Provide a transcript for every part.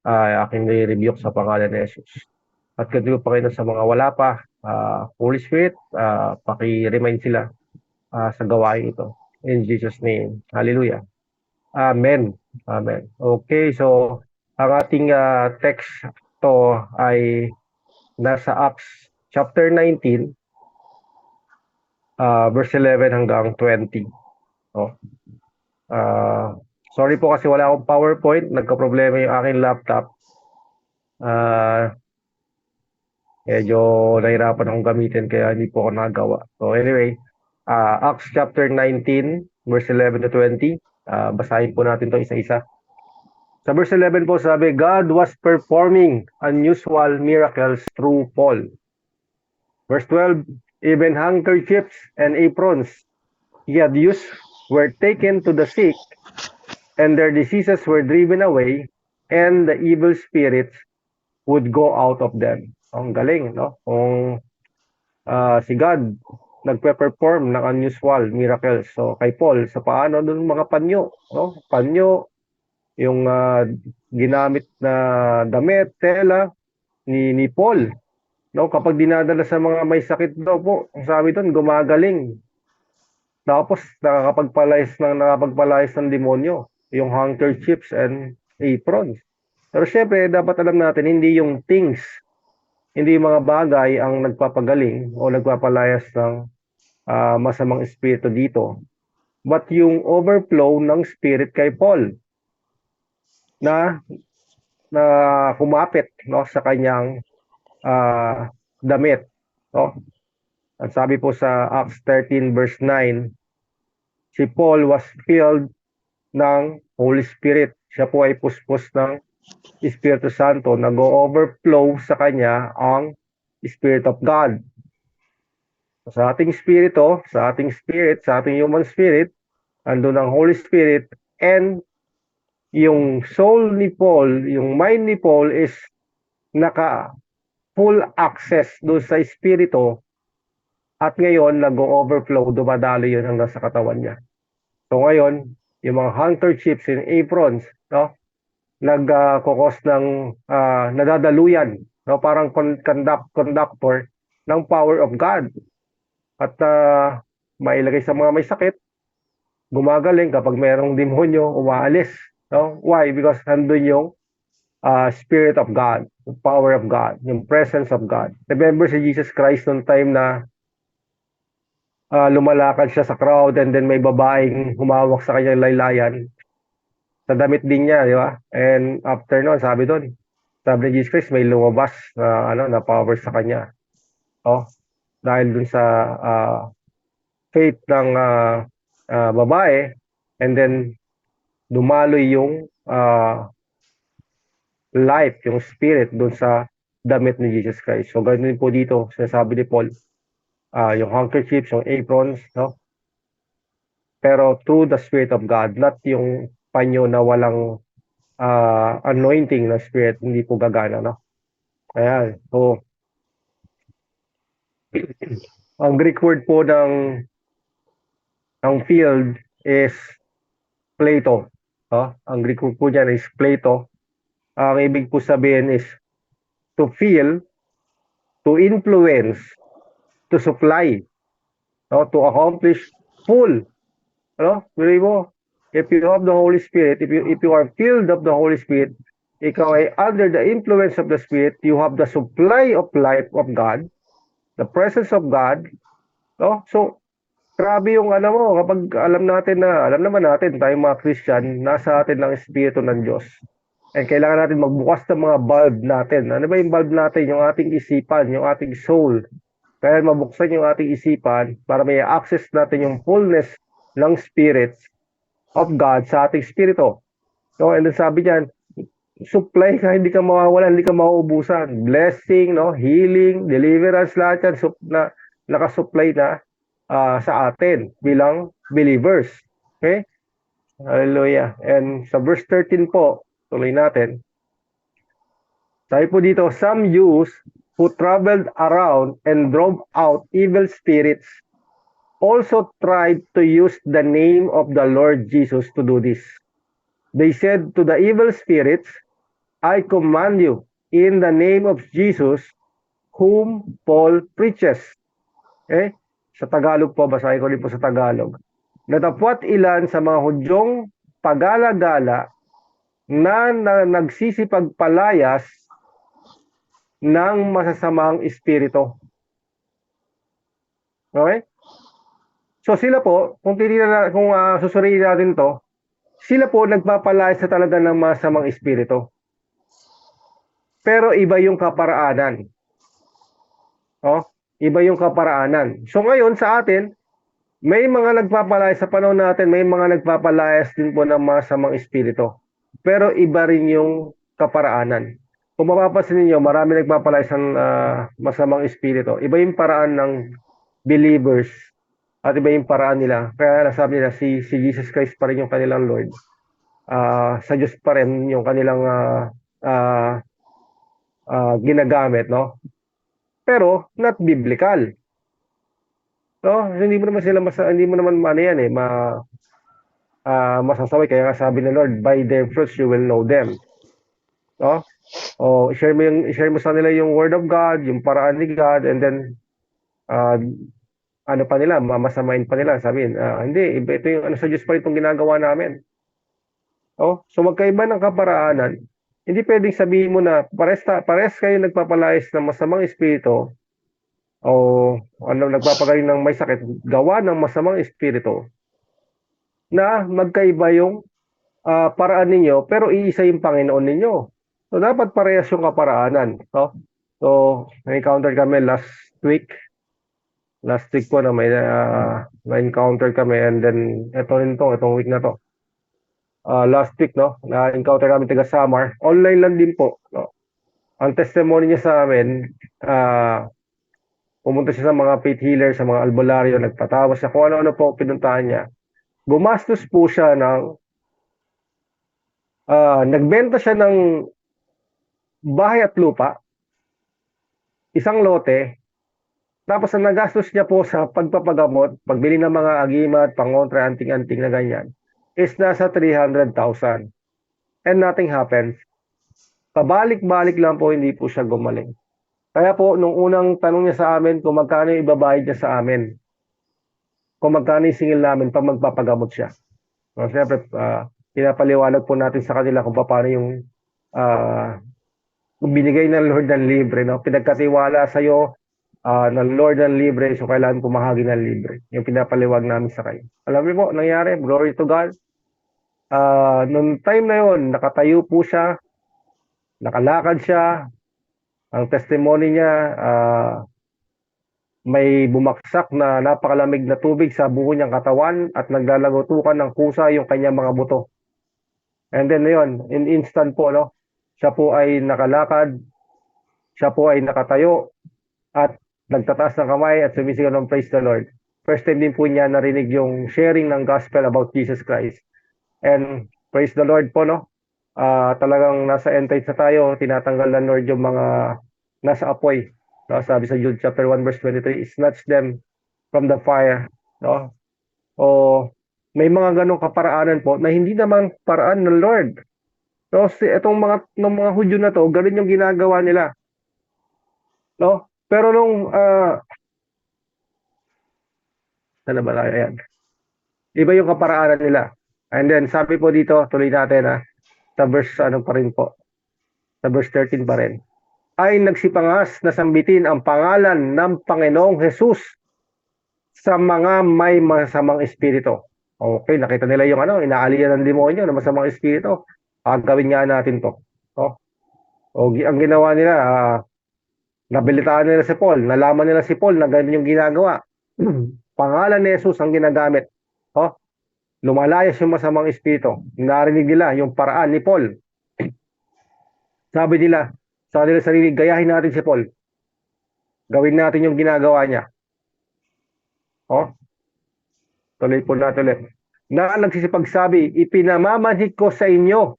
aking nire-rebuke sa pangalan ni Jesus. At katuloy pa kayo sa mga wala pa, Holy Spirit, paki-remind sila sa gawain ito. In Jesus' name. Hallelujah. Amen. Amen. Okay, so ang ating text to ay nasa Acts chapter 19, verse 11 hanggang 20. Oh. Sorry po kasi wala akong PowerPoint. Nagka-problema yung aking laptop. Medyo nahirapan akong gamitin kaya hindi po ako nagawa. So anyway, Acts chapter 19, verse 11 to 20. Basahin po natin to isa-isa. Sa verse 11 po sabi, God was performing unusual miracles through Paul. Verse 12, even handkerchiefs and aprons he had used were taken to the sick, and their diseases were driven away, and the evil spirits would go out of them. Ang galing, no? Kung si God nagpe-perform ng unusual miracles. So kay Paul, sa paano dun mga panyo, no? Panyo, yung ginamit na damit, tela ni Paul, no? Kapag dinadala sa mga may sakit daw po, ang sabi doon, gumagaling. Tapos nakapagpalayas ng demonyo, yung handkerchiefs and aprons. Pero syempre, dapat alam natin, hindi yung things, hindi yung mga bagay ang nagpapagaling o nagpapalayas ng masamang espiritu dito. But yung overflow ng spirit kay Paul na kumapit, no, sa kanyang damit. No? At sabi po sa Acts 13 verse 9, si Paul was filled ng Holy Spirit. Siya po ay puspos ng Espiritu Santo. Nag-overflow sa kanya ang Spirit of God. Sa ating spirito, sa ating spirit, sa ating human spirit, andun ang Holy Spirit, and yung soul ni Paul, yung mind ni Paul is naka full access doon sa espiritu, at ngayon nag-overflow, dumadalo yun hanggang sa katawan niya. So ngayon, yung mga handkerchiefs and aprons, no, nagkukos ng nadadaluyan, no, parang conductor ng power of God. At mailagay sa mga may sakit, gumagaling. Kapag mayroong demonyo, umaalis. No? Why? Because nandun yung Spirit of God, the power of God, yung presence of God. Remember si Jesus Christ noong time na lumalakad siya sa crowd, and then may babaeng humawak sa kanyang laylayan. Sa damit din niya, di ba? And after noon, sabi ni Jesus Christ, may lumabas na power sa kanya. Oh, dahil dun sa faith ng babae, and then dumaloy yung life, yung spirit dun sa damit ni Jesus Christ. So ganun din po dito, sinasabi ni Paul, yung handkerchiefs, yung aprons, no? Pero through the Spirit of God, not yung panyo na walang anointing ng Spirit, hindi po gagana, no? Ayan. So, ang Greek word po ng field is Plato. Ang Greek word po dyan is Plato. Ang ibig po sabihin is to feel, to influence, to supply, no? To accomplish full. Ano? Bili mo, if you have the Holy Spirit, if you are filled of the Holy Spirit, ikaw ay under the influence of the Spirit, you have the supply of life of God, the presence of God, no? So, grabe yung mo, kapag alam naman natin, tayong mga Christian, nasa atin lang Espiritu ng Diyos. And kailangan natin magbukas ng mga bulb natin. Ano ba yung bulb natin? Yung ating isipan, yung ating soul. Kaya mabuksan yung ating isipan para may access natin yung fullness ng Spirit of God sa ating spirito. So, and then sabi diyan, supply ka, hindi ka mawawalan, hindi ka mauubusan. Blessing, no, healing, deliverance, lahat yan na nakasupply na sa atin bilang believers. Okay? Hallelujah. And sa verse 13 po, tuloy natin. Sabi po dito, some Jews who traveled around and drove out evil spirits also tried to use the name of the Lord Jesus to do this. They said to the evil spirits, I command you in the name of Jesus whom Paul preaches. Okay? Sa Tagalog po, basahin ko din po sa Tagalog. Natapwat ilan sa mga Hudyong pagala-gala na nagsisipagpalayas ng masasamang espiritu. Okay? So sila po, kung susuriin natin to, sila po nagpapalayas sa talaga ng masamang espiritu. Pero iba yung kaparaanan. Oh, iba yung kaparaanan. So ngayon sa atin, may mga nagpapalayas sa panahon natin, may mga nagpapalayas din po ng masamang espiritu. Pero iba rin yung kaparaanan. Kung mapapansin niyo, marami nagpapalayas ng masamang espiritu. Iba yung paraan ng believers at iba yung paraan nila. Kaya nasabi nila, si Jesus Christ pa rin yung kanilang Lord. Sa Diyos pa rin yung kanilang ginagamit, no? Pero not biblical. No, hindi mo naman hindi mo naman yan masasaway. Kaya nga sabi ng Lord, by their fruits you will know them. No? O i-share mo sa nila yung word of God, yung paraan ni God, and then ano pa nila, mamasamain pa nila, sabihin, hindi, ito yung sa Diyos pa itong ginagawa namin. Oh, so magkaiba ng kaparaanan. Hindi pwedeng sabihin mo na pares kayo nagpapalayas ng masamang espiritu o nagpapagaling ng may sakit, gawa ng masamang espiritu, na magkaiba yung paraan ninyo, pero iisa yung Panginoon ninyo. So dapat parehas yung kaparaanan. No? So na-encounter kami last week po na may na-encounter kami, and then itong week na to. Last week, no, na-encounter kami taga Samar. Online lang din po. No? Ang testimony niya sa amin, pumunta siya sa mga faith healer, sa mga albularyo, nagpatawas siya kung ano-ano po pinuntahan niya. Gumastos po siya ng nagbenta siya ng bahay at lupa, isang lote, tapos ang nagastos niya po sa pagpapagamot, pagbili ng mga agimat, pangontra, anting-anting na ganyan, is nasa 300,000. And nothing happens. Pabalik-balik lang po, hindi po siya gumaling. Kaya po, nung unang tanong niya sa amin kung magkano ibabayad niya sa amin, kung magkano yung singil namin pag magpapagamot siya. So, siyempre, pinapaliwanag po natin sa kanila kung paano yung binigay ng Lord ng libre, no? Pinagkatiwala sa iyo ng Lord ng libre, so kailangan pumahagi ng libre. Yung pinapaliwag namin sa kayo. Alam niyo po, nangyari, glory to God. Noong time na yon, nakatayo po siya, nakalakad siya. Ang testimony niya, may bumaksak na napakalamig na tubig sa buo niyang katawan at naglalagotukan ng kusa yung kanyang mga buto. And then yun, in instant po, no? Siya po ay nakalakad, siya po ay nakatayo, at nagtataas ng kamay at sumisigaw ng praise the Lord. First time din po niya narinig yung sharing ng gospel about Jesus Christ. And praise the Lord po, no? Talagang nasa end times na tayo, tinatanggal ng Lord yung mga nasa apoy. No? Sabi sa Jude chapter 1 verse 23, snatch them from the fire. No? O may mga ganong kaparaanan po na hindi naman paraan ng Lord. No? Itong mga Hudyo na to, ganun yung ginagawa nila. No? Pero nung sana ba tayo yan? Iba yung kaparaanan nila. And then sabi po dito, tuloy natin sa verse pa rin po. Sa verse 13 pa rin. Ay nagsipangas na sambitin ang pangalan ng Panginoong Jesus sa mga may masamang espiritu. Okay, nakita nila yung inaaliyan ng demonyo na masamang espiritu. Gawin nga natin to. Ang ginawa nila, nabilitaan nila si Paul, nalaman nila si Paul na ganyan yung ginagawa. Pangalan ni Jesus ang ginagamit. Lumalayas yung masamang espiritu. Narinig nila yung paraan ni Paul. Sabi nila, sa kanila sarili, gayahin natin si Paul. Gawin natin yung ginagawa niya. Tuloy po natin ulit. Na nagsisipagsabi, ipinamamanhik ko sa inyo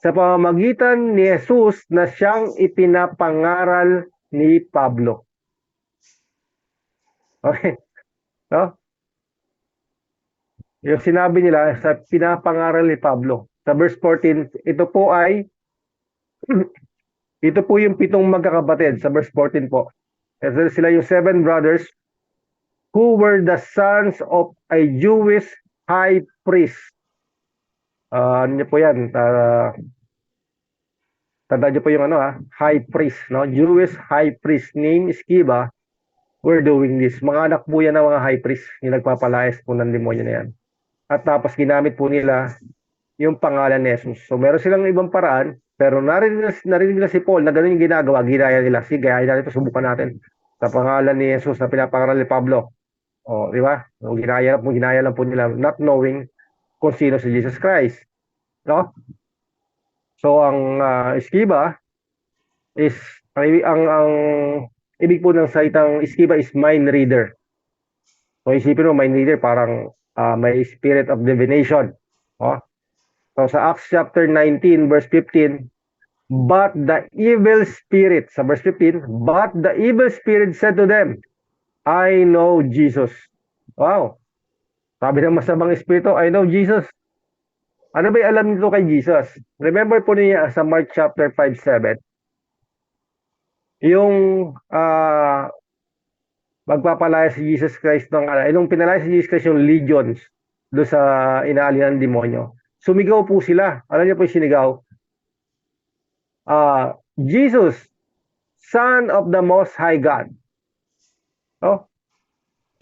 sa pamamagitan ni Jesus na siyang ipinapangaral ni Pablo. Okay? Yung sinabi nila sa pinapangaral ni Pablo. Sa verse 14, ito po ay Ito po yung 7 magkakapatid sa verse 14 po. Kasi sila yung 7 brothers who were the sons of a Jewish high priest. Ano niyo po yan? Tanda niyo po yung high priest, no? Jewish high priest named Sceva were doing this. Mga anak po yan ng mga high priest, yung nagpapalayas po ng demonyo na yan. At tapos ginamit po nila yung pangalan ni Jesus. So meron silang ibang paraan, pero narinig na si Paul na gano'n yung ginagawa, ginaya nila. Sige, gaya natin ito, subukan natin. Sa pangalan ni Jesus na pinapangaral ni Pablo. O, di ba? So, ginaya lang po nila, not knowing kung sino si Jesus Christ. No? So, ang Sceva is, ang ibig po ng salitang Sceva is mind reader. So, isipin mo, mind reader, parang may spirit of divination. Oh. So, sa Acts chapter 19, verse 15, but the evil spirit, sa verse 15, but the evil spirit said to them, I know Jesus. Wow. Sabi ng masamang espiritu, I know Jesus. Ano ba alam nito kay Jesus? Remember po niya sa Mark chapter 5:7, yung magpapalaya si Jesus Christ nung pinalaya si Jesus Christ yung legions do sa inaalihan ng demonyo. Sumigaw po sila. Alam niyo po yung sinigaw? Jesus, Son of the Most High God. Oh.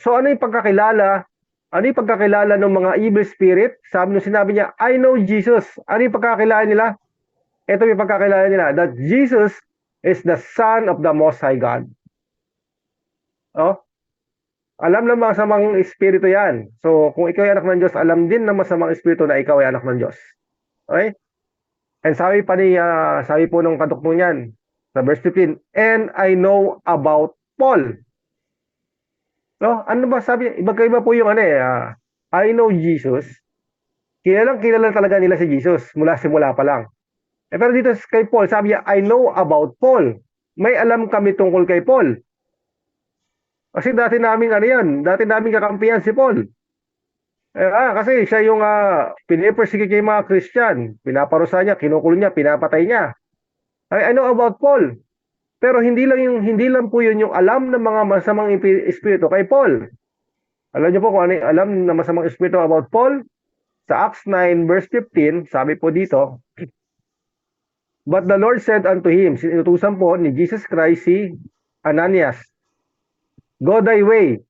So ano yung pagkakilala? Ano yung pagkakilala ng mga evil spirit? Sinabi niya, I know Jesus. Ano yung pagkakilala nila? Ito yung pagkakilala nila, that Jesus is the Son of the Most High God. Oh? Alam ng masamang espiritu yan. So, kung ikaw ay anak ng Diyos, alam din ng masamang espiritu na ikaw ay anak ng Diyos. Okay? And sabi po ng kaduktong yan, sa verse 15, and I know about Paul. No? Ano ba sabi? Iba po yung I know Jesus. Kilala talaga nila si Jesus simula pa lang. Pero dito kay Paul, sabi niya, I know about Paul. May alam kami tungkol kay Paul. Kasi dati namin kakampihan si Paul. Kasi siya yung pinipersecute kay mga Christian. Pinaparusa niya, kinukulong niya, pinapatay niya. I know about Paul. Pero hindi lang po yun yung alam ng mga masamang espiritu kay Paul. Alam niyo po kung ano yung alam ng masamang espiritu about Paul? Sa Acts 9 verse 15, sabi po dito, but the Lord said unto him, sinutusan po ni Jesus Christ si Ananias, go thy way,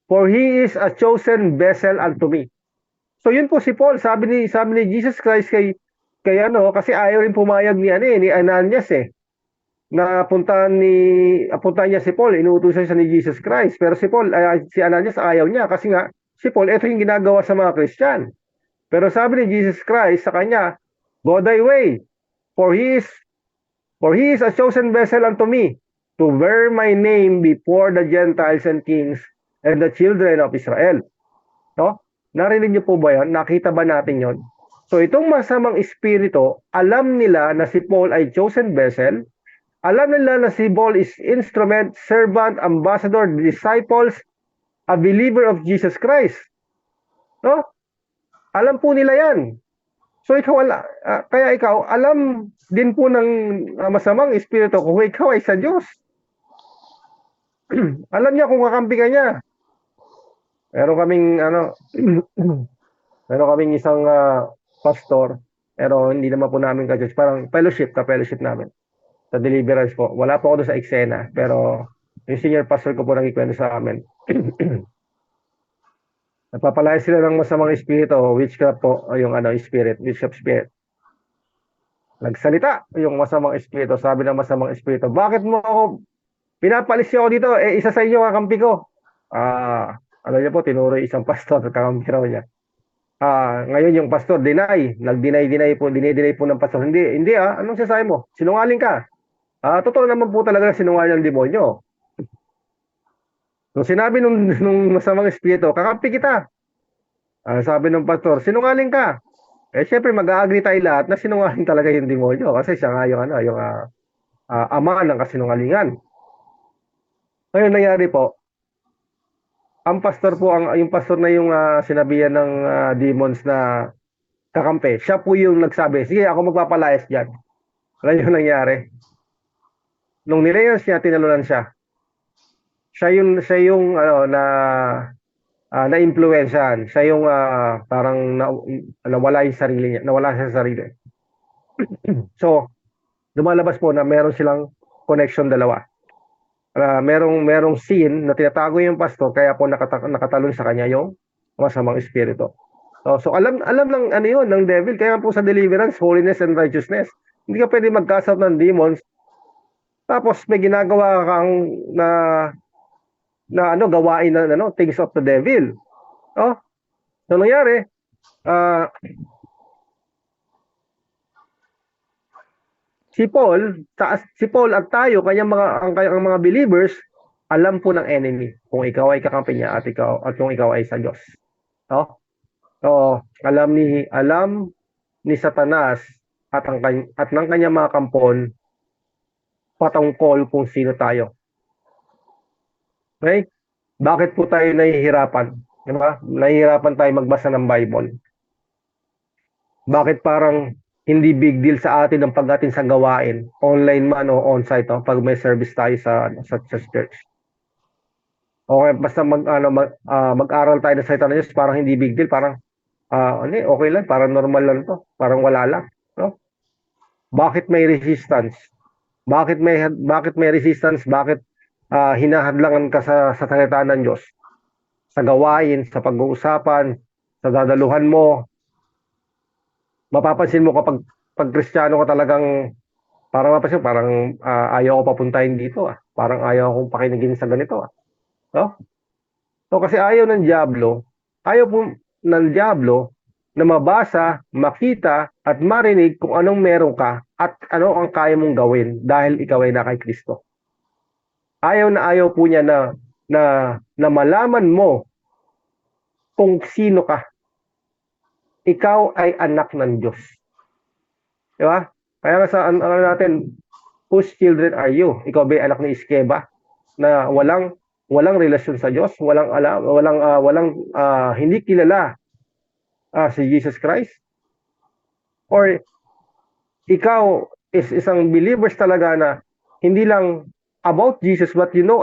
for he is a chosen vessel unto me. So yun po si Paul, sabi ni Jesus Christ kay kasi ayaw rin pumayag ni Ananias na puntahan niya si Paul, inuutusan siya ni Jesus Christ. Pero si Ananias ayaw niya kasi nga si Paul, ito yung ginagawa sa mga Christian. Pero sabi ni Jesus Christ sa kanya, go thy way, for he is a chosen vessel unto me, to bear my name before the Gentiles and kings and the children of Israel. No? Narinig niyo po ba yan? Nakita ba natin yon? So itong masamang espiritu, alam nila na si Paul ay chosen vessel, alam nila na si Paul is instrument, servant, ambassador, disciples, a believer of Jesus Christ. No? Alam po nila yan. So kaya ikaw, alam din po ng masamang espiritu kung ikaw ay sa Diyos. Alam niya kung kakampi ka niya. Meron kaming isang pastor, pero hindi naman po namin ka-church. Parang fellowship namin. Sa deliverance po. Wala po ako doon sa eksena, pero yung senior pastor ko po nagkikwento sa amin. Nagpapalaya sila ng masamang espiritu, witchcraft po, yung witchcraft spirit. Nagsalita yung masamang espiritu, sabi ng masamang espiritu, bakit mo ako pinapalis niyo ako dito? Isa sa inyo kakampi ko. Ano niya po, tinuro isang pastor, kakampi raw niya. Ngayon yung pastor, nag-deny po ng pastor. Hindi anong sasabi mo? Sinungaling ka. Totoo naman po talaga na sinungaling ng demonyo. So sinabi nung masamang espiritu, kakampi kita. Sabi ng pastor, sinungaling ka. Syempre mag-a-agree tayo lahat na sinungaling talaga yung demonyo kasi siya nga yung ama ng kasinungalingan. Ngayon nangyari po, ang pastor po, yung pastor na yung sinabihan ng demons na kakampi, siya po yung nagsabi, sige ako magpapalayas dyan. Alam niyo nangyari? Nung nilayas niya, tinalunan siya. Siya yung ano na-impluwensyahan. Siya yung parang nawala yung sarili niya, nawala siya sa sarili. So, lumalabas po na meron silang connection dalawa. Merong scene na tinatago yung pastor kaya po nakatalon sa kanya yung masamang espiritu. So alam ng ano yun, ng devil. Kaya po sa deliverance, holiness and righteousness. Hindi ka pwede mag-cast out ng demons tapos may ginagawa kang na gawain na things of the devil. Oh, so nangyari, si Paul at tayo, ang mga believers, alam po ng enemy kung ikaw ay kakampi niya at kung ikaw ay sa Diyos. No? So, alam ni Satanas at ng kanyang mga kampon patungkol kung sino tayo. Okay? Bakit po tayo nahihirapan? Diba? Nahihirapan tayo magbasa ng Bible. Bakit parang hindi big deal sa atin ang pag-atin sa gawain, online man o on-site, pag may service tayo sa church. Okay, basta mag-aral tayo ng salita ng Diyos, parang hindi big deal, parang okay lang, parang normal lang to, parang wala lang, no? Bakit may resistance? Bakit may resistance? Bakit hinahadlangan ka sa salita ng Diyos? Sa gawain, sa pag-uusapan, sa dadaluhan mo, mapapansin mo kapag Kristiyano ka talagang parang ayaw ko papuntahin dito Parang ayaw akong pakinigin sa ganito No? So kasi ayaw po ng Diablo na mabasa, makita at marinig kung anong meron ka at ano ang kaya mong gawin dahil ikaw ay na kay Kristo. Ayaw po niya na malaman mo kung sino ka. Ikaw ay anak ng Diyos. Di ba? Kaya sa natin, whose children are you? Ikaw ba anak ni Iskeba na walang relasyon sa Diyos, walang hindi kilala si Jesus Christ? Or ikaw is isang believers talaga na hindi lang about Jesus but you know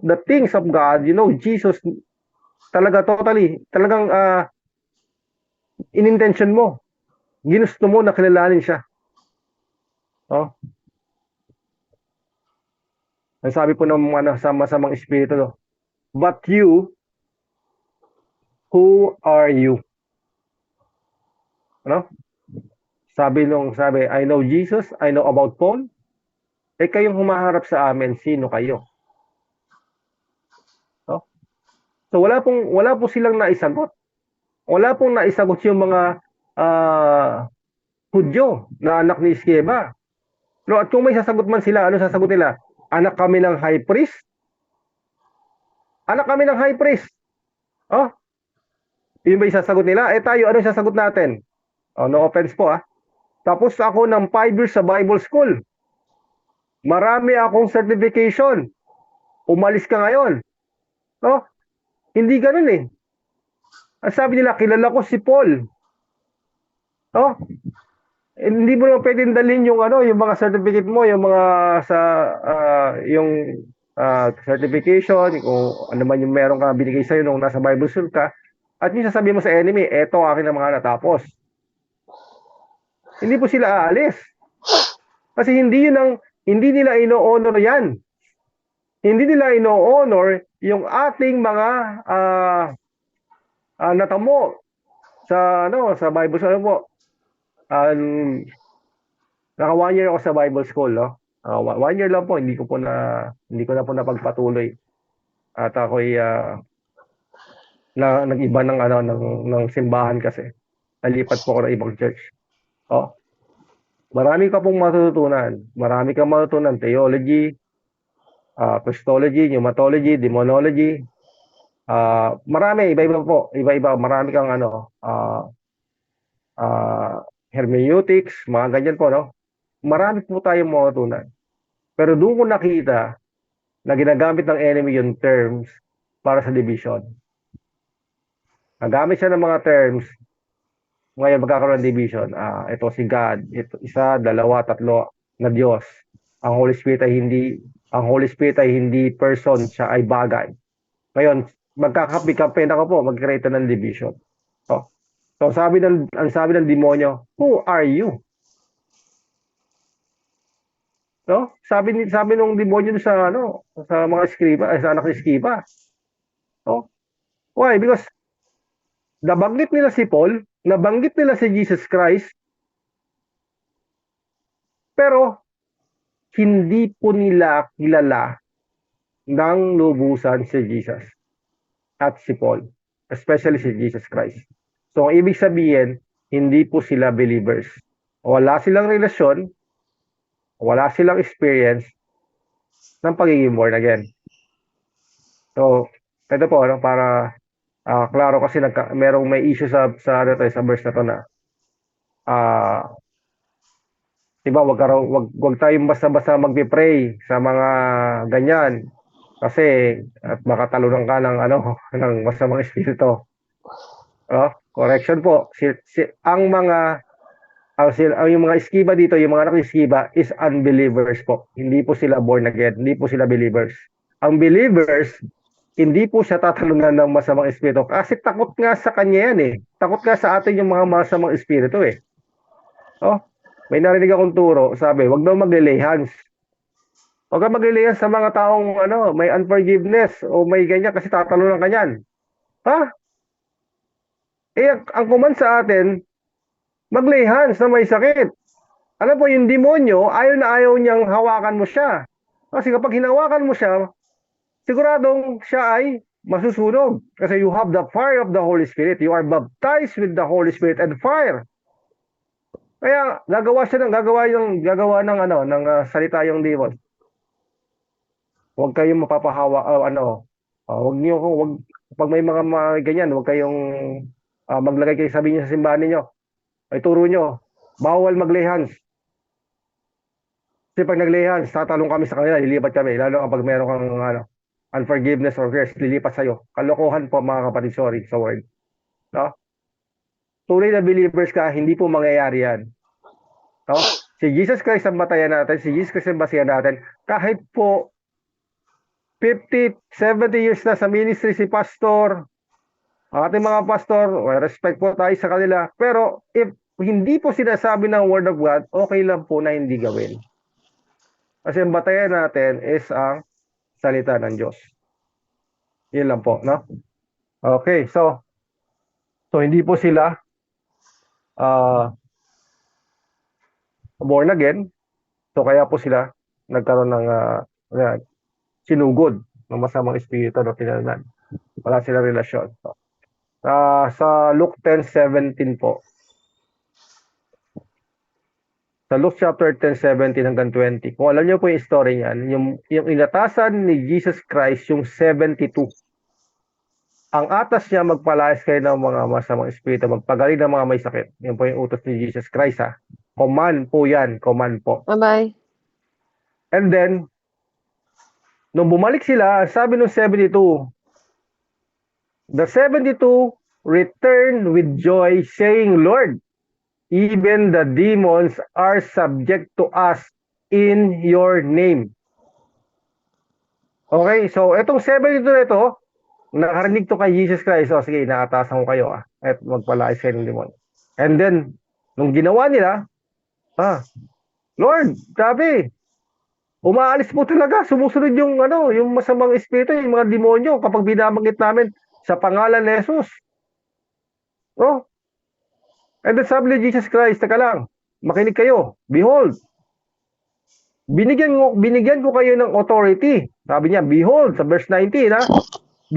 the things of God, you know Jesus talaga talagang in-intention mo. Ginusto mo na kilalanin siya. Oh. Ang sabi po ng sa masamang espiritu, no? But you, who are you? Ano? Sabi, I know Jesus, I know about Paul. Kayong humaharap sa amin, sino kayo? No? So wala po silang naisagot. Wala pong naisagot yung mga Hudyo na anak ni Iskeba. No, at kung may sasagot man sila, ano sasagot nila? Anak kami ng high priest? Anak kami ng high priest. Oh, yun ba isasagot nila? Tayo, ano sasagot natin? Oh, no offense po Tapos ako ng 5 years sa Bible school. Marami akong certification. Umalis ka ngayon. No? Hindi ganun Ang sabi nila, kilala ko si Paul. No? Hindi mo naman pwedeng dalhin yung yung mga certificate mo, yung mga sa yung certification, kung ano man yung meron ka binigay sa'yo nung nasa Bible school ka, at yung sasabihin mo sa enemy, eto akin ang mga natapos. Hindi po sila aalis. Kasi hindi nila ino-honor yan. Hindi nila ino-honor yung ating mga natamo sa Bible school po. Naka 1 year ako sa Bible school, no? 1 year lang po, hindi ko na po napagpatuloy. At ako'y nag-iba ng simbahan kasi. Nalipat po ako ng ibang church. Marami ka pong matutunan. Marami kang matutunan theology, Christology, pneumatology, demonology. Marami, iba-iba po. Iba-iba, marami kang hermeneutics, mga ganyan po, no? Marami po tayong matutunan. Pero doon ko nakita na ginagamit ng enemy yung terms para sa division. Nagamit siya ng mga terms, ngayon magkakaroon ng division. Ito si God, ito isa, dalawa, tatlo. na Diyos. Ang Holy Spirit ay hindi person, siya ay bagay. Ngayon, magkakapi-kape na po, mag-create ng division. So ang sabi ng demonyo, who are you? No? Sabi nung demonyo sa mga eskriba, sa anak ni eskriba. No? Why? Because nabanggit nila si Paul, nabanggit nila si Jesus Christ, pero hindi po nila kilala ng lubusan si Jesus at si Paul, especially si Jesus Christ. So, ang ibig sabihin, hindi po sila believers. Wala silang relasyon, wala silang experience ng pagiging born again. So, ito po, para klaro kasi merong may issue sa verse na to na diba, wag tayong basta-basta magpi-pray sa mga ganyan kasi at baka talunan ka ng ng masamang espiritu. Correction po. Ang yung mga iskiba dito, yung mga anak ng iskiba is unbelievers po. Hindi po sila born again, hindi po sila believers. Ang believers, hindi po siya tatalunan ng masamang espiritu kasi takot nga sa kanya yan eh. Takot nga sa atin yung mga masamang espiritu eh. May narinig akong turo, sabi, wag daw maglay hands. Wag kang maglay hands sa mga taong may unforgiveness o may ganyan kasi tatalunan ka niyan. Ha? Ang command sa atin, maglay hands na may sakit. Alam po, yung demonyo, ayaw niyang hawakan mo siya. Kasi kapag hinawakan mo siya, siguradong siya ay masusunog. Kasi you have the fire of the Holy Spirit. You are baptized with the Holy Spirit and fire. Kaya gagawa ng salita yung demon. Huwag kayong mapapahawa pag may mga ganyan, huwag kayong maglagay kayo sabi niyo sa simbahan niyo. Ay turo niyo, bawal maglay hands. Kasi pag naglay hands, tatalong kami sa kanila, lilipat kami, lalo kapag meron kang unforgiveness or curse, lilipat sa'yo. Kalokohan po mga kapatid, sorry sa word. No? Tunay na believers ka, hindi po mangyayari yan. No? Si Jesus Christ ang batayan natin, si Jesus Christ ang basihan natin. Kahit po 50, 70 years na sa ministry si pastor, ang ating mga pastor, respect po tayo sa kanila. Pero if hindi po sinasabi ng Word of God, okay lang po na hindi gawin. Kasi ang batayan natin is ang salita ng Diyos. Yun lang po, no? Okay, so hindi po sila born again. So kaya po sila nagkaroon ng sinugod ng masamang espiritu na tinanan. Wala silang relasyon. So, sa Luke 10:17 po. Sa Luke chapter 10:17 hanggang 20. Kung alam niyo po yung story niyan, yung inatasan ni Jesus Christ yung 72. Ang atas niya magpalayas kayo ng mga masamang espiritu, magpagaling ng mga may sakit. Yan po yung utos ni Jesus Christ ha. Command po yan, command po. Bye-bye. And then, nung bumalik sila, sabi ng 72, the 72 returned with joy, saying, Lord, even the demons are subject to us in your name. Okay, so itong 72 na ito, nakarinig to kay Jesus Christ. So sige, nakatasan ko kayo at magpalayas kayo ng demon. And then, nung ginawa nila, Lord, grabe, umaalis po talaga, sumusunod yung masamang espiritu, yung mga demonyo kapag binabanggit namin sa pangalan ni Jesus. And then sabi ni Jesus Christ, taka lang, makinig kayo, behold, binigyan ko kayo ng authority. Sabi niya, behold, sa verse 19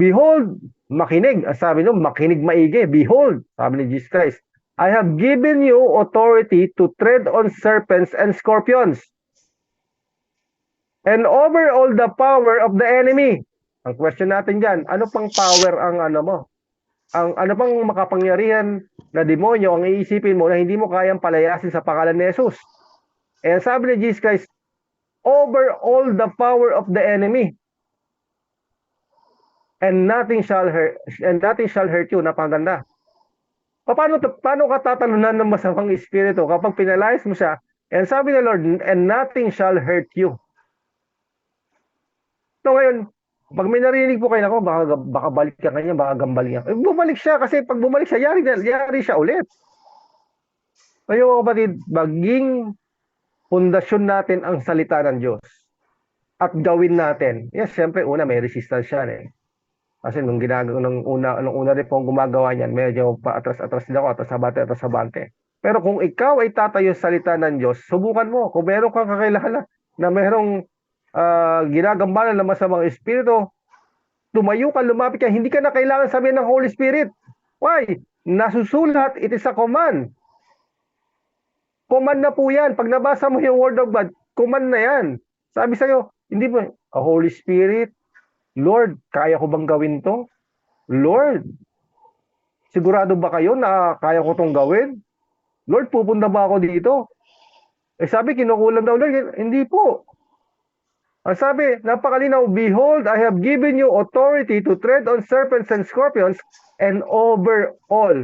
behold, makinig. Sabi nyo, makinig maigi, behold, sabi ni Jesus Christ, I have given you authority to tread on serpents and scorpions and over all the power of the enemy. Ang question natin dyan, ano pang power ang ano pang makapangyarihan na demonyo ang iisipin mo na hindi mo kayang palayasin sa pangalan ni Jesus? And sabi ni Jesus Christ, over all the power of the enemy. And nothing shall hurt you. Napakaganda. Paano ka tatalunan ng masamang espiritu kapag pinalayas mo siya? And sabi ng Lord, and nothing shall hurt you. So ngayon, pag may narinig po kayo, ako, baka balik ka kanya, baka gambalin niya. Bumalik siya kasi pag bumalik siya, yari siya ulit. Kaya kapatid, maging pundasyon natin ang salita ng Diyos. At gawin natin. Yes, siyempre, una, may resistance yan eh. Kasi nung una rin pong gumagawa niyan, medyo paatras-atras din ako, atras-abante. Pero kung ikaw ay tatayo sa salita ng Diyos, subukan mo. Kung meron kang kakilala na merong ginagambalan ng masamang espiritu, tumayo ka, lumapit ka, hindi ka na kailangan sabihin ng Holy Spirit. Why? Nasusulat, it is a command. Command na po yan. Pag nabasa mo yung Word of God, command na yan. Sabi sa'yo, hindi mo, Holy Spirit, Lord, kaya ko bang gawin to? Lord, sigurado ba kayo na kaya ko tong gawin? Lord, pupunta ba ako dito? Eh sabi, kinukulam daw Lord. Hindi po. Ang sabi, napakalinaw, behold, I have given you authority to tread on serpents and scorpions and over all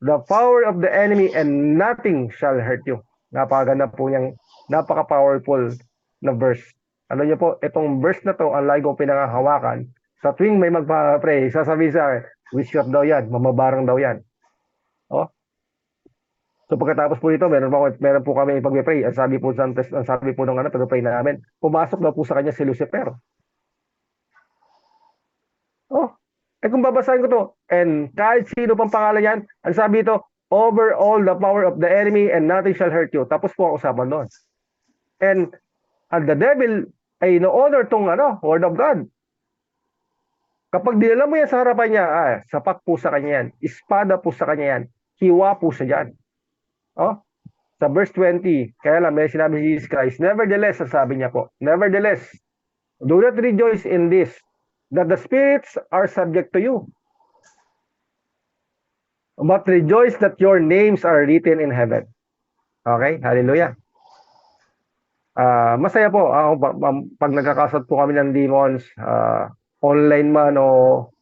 the power of the enemy and nothing shall hurt you. Napakaganda po niyang, napaka-powerful na verse. Ano niyo po, itong verse na to, ang lagi kong pinangahawakan, sa tuwing may magpa-pray, sasabihin sa akin, witchcraft daw yan, mamabarang daw yan. Oh. So pagkatapos po nito, meron po kami pag-pray. Ang sabi po ng pag-pray namin, pumasok daw po sa kanya si Lucifer. Oh, eh kung babasahin ko to, and kahit sino pang pangalan yan, ang sabi ito, over all the power of the enemy and nothing shall hurt you. Tapos po ang usapan doon. And the devil ay no-honor tong word of God. Kapag dinala mo yan sa harapan niya, sapak po sa kanya yan, espada po sa kanya yan, hiwa po siya dyan. Oh, sa verse 20, kaya lang may sinabi si Jesus Christ, nevertheless, sabi niya po, nevertheless, do not rejoice in this, that the spirits are subject to you. But rejoice that your names are written in heaven. Okay? Hallelujah. Masaya po pag nagkakasat po kami ng demons, online man o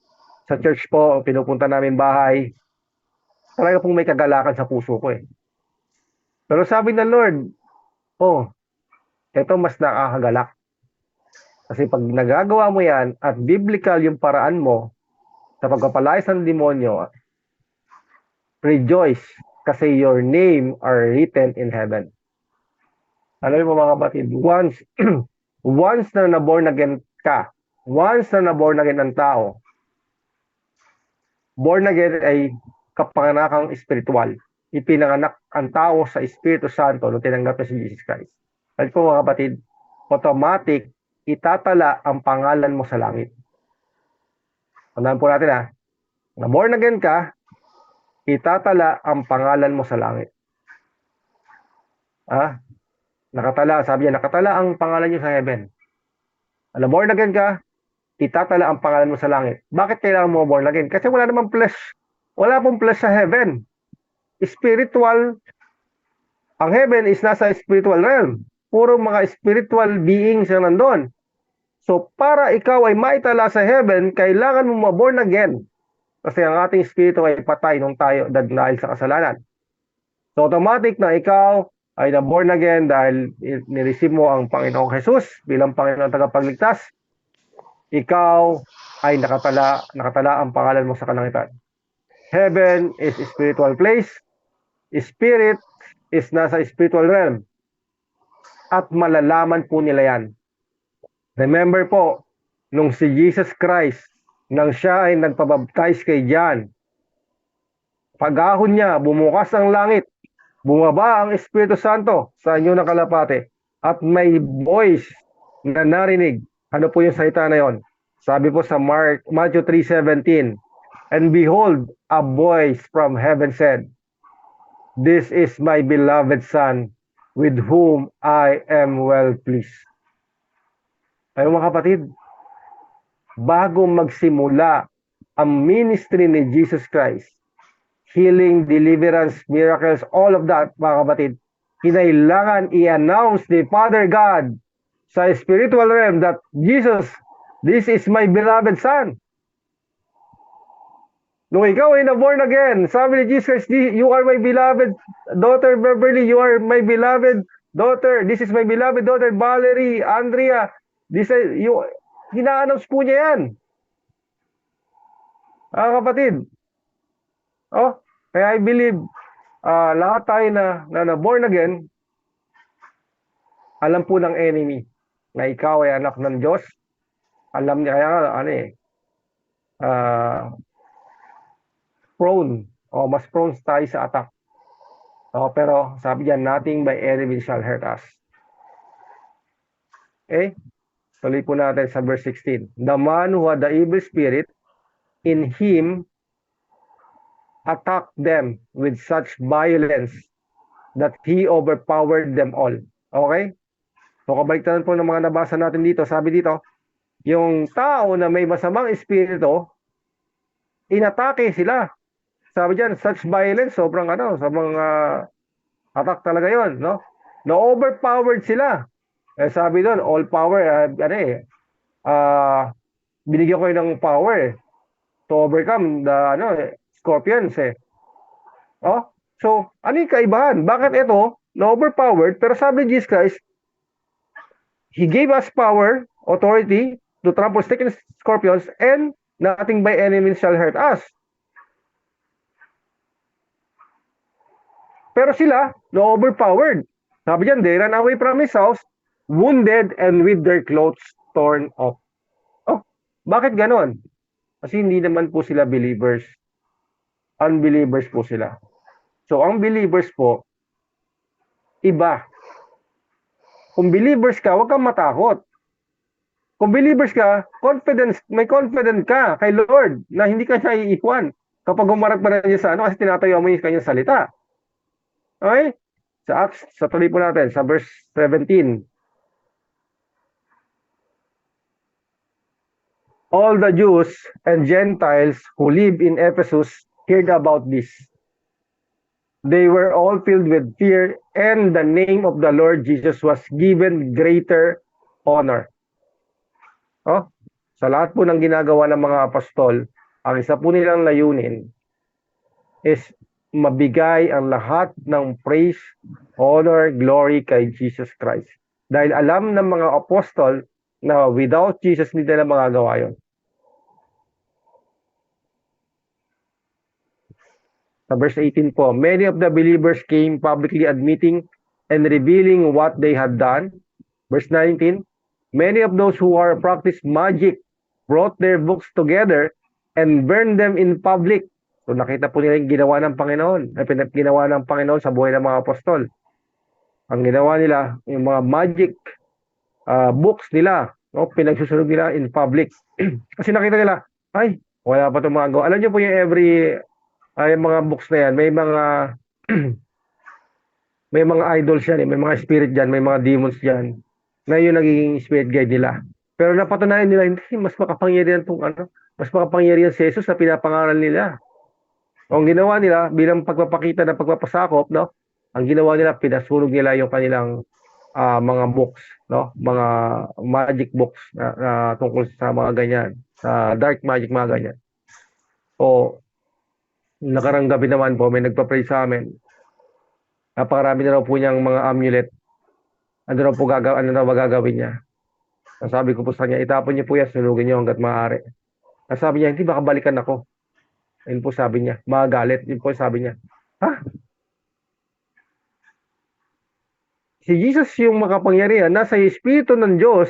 sa church po, pinupunta namin bahay. Talaga pong may kagalakan sa puso ko eh. Pero sabi ng Lord, ito mas nakakagalak. Kasi pag nagagawa mo yan at biblical yung paraan mo sa pagpapalayas ng demonyo, rejoice kasi your name are written in heaven. Alam mo mga kapatid, once na na-born again ka, once na na-born again ang tao, born again ay kapanganakang espiritual. Ipinanganak ang tao sa Espiritu Santo nung tinanggap na si Jesus Christ. Alam po mga kapatid, automatic, itatala ang pangalan mo sa langit. Tandaan po natin na born again ka, itatala ang pangalan mo sa langit. Nakatala, sabi niya, nakatala ang pangalan niyo sa heaven. Alam, born again ka, itatala ang pangalan mo sa langit. Bakit kailangan mo born again? Kasi wala namang flesh. Wala pong flesh sa heaven. Spiritual, ang heaven is nasa spiritual realm. Puro mga spiritual beings ang nandun. So, para ikaw ay maitala sa heaven, kailangan mo ma-born again. Kasi ang ating spirito ay patay nung tayo dahil sa kasalanan. So, automatic na ikaw ay na-born again dahil nireceive mo ang Panginoong Jesus bilang Panginoong tagapagligtas. Ikaw ay nakatala ang pangalan mo sa kalangitan. Heaven is a spiritual place. Spirit is nasa spiritual realm. At malalaman po nila yan. Remember po, nung si Jesus Christ, nang siya ay nagpabaptize kay John, pag-ahon niya, bumukas ang langit, bumaba ang Espiritu Santo sa inyo ng kalapate, at may voice na narinig. Ano po yung salita na yon? Sabi po sa Matthew 3:17, and behold, a voice from heaven said, this is my beloved Son, with whom I am well pleased. Ay mga kapatid, bago magsimula ang ministry ni Jesus Christ, healing, deliverance, miracles, all of that, mga kapatid, kinailangan i-announce ni Father God sa spiritual realm that Jesus, this is my beloved Son. Nung ikaw ay na-born again, sabi ni Jesus Christ, you are my beloved daughter Beverly, you are my beloved daughter, this is my beloved daughter, Valerie, Andrea. This is, hina-announce po niya yan. Kapatid. Oh, kaya I believe, lahat tayo na born again, alam po ng enemy na ikaw ay anak ng Diyos. Alam niya, kaya prone, mas prone tayo sa attack. Pero sabi diyan, nothing by enemy shall hurt us. Okay? Tuloy po natin sa verse 16. The man who had the evil spirit in him attacked them with such violence that he overpowered them all. Okay? So kabaliktaran po ng mga nabasa natin dito. Sabi dito, yung tao na may masamang espiritu, inatake sila. Sabi diyan, such violence, sobrang attack talaga yon, no? Na-overpowered sila. Sabi doon, all power, binigyan ko ng power to overcome the scorpions so, ano yung kaibahan? Bakit ito, na-overpowered, pero sabi ni Jesus Christ, He gave us power, authority, to trample snakes and scorpions, and nothing by enemies shall hurt us. Pero sila, na-overpowered. Sabi diyan, they ran away from his house, wounded and with their clothes torn off. Bakit ganon? Kasi hindi naman po sila believers. Unbelievers po sila. So, ang believers po, iba. Kung believers ka, huwag kang matakot. Kung believers ka, may confidence ka kay Lord na hindi ka siya iikwan kapag humarap pa na niya sa kasi tinatayo mo yung kanyang salita. Okay? Sa Acts, sa tuloy po natin, sa verse 17. All the Jews and Gentiles who live in Ephesus heard about this. They were all filled with fear, and the name of the Lord Jesus was given greater honor. Sa lahat po ng ginagawa ng mga apostol, ang isa po nilang layunin is mabigay ang lahat ng praise, honor, glory kay Jesus Christ. Dahil alam ng mga apostol na without Jesus hindi nila magagawa yun. Sa verse 18 po, many of the believers came publicly admitting and revealing what they had done. Verse 19, many of those who are practiced magic brought their books together and burned them in public. So nakita po nila yung ginawa ng Panginoon, ginawa ng Panginoon sa buhay ng mga apostol. Ang ginawa nila, yung mga magic books nila, pinagsusunog nila in public. Kasi nakita nila, ay, wala pa itong mga gawa. Alam niyo po yung yung mga books na yan, may mga idols yan, may mga spirit dyan, may mga demons dyan, na yun nagiging spirit guide nila. Pero napatunayan nila, hindi, mas makapangyarihan mas makapangyarihan si Jesus na pinapangaral nila. Ang ginawa nila bilang pagpapakita ng pagpapasakop, ang ginawa nila, pinasunog nila yung kanilang mga books, mga magic books na tungkol sa mga ganyan, sa dark magic, mga ganyan. O nakarang gabi naman po, may nagpa-pray sa amin. Napakarami na raw po niyang mga amulet. Ano raw gagawin niya? Sabi ko po sa kanya, itapon niyo po yan, sunugin niyo hanggat maaari. Sabi niya, hindi, baka balikan ako. Yun po sabi niya, magalit. Yun po sabi niya. Si Jesus yung makapangyarihan, nasa Espiritu ng Diyos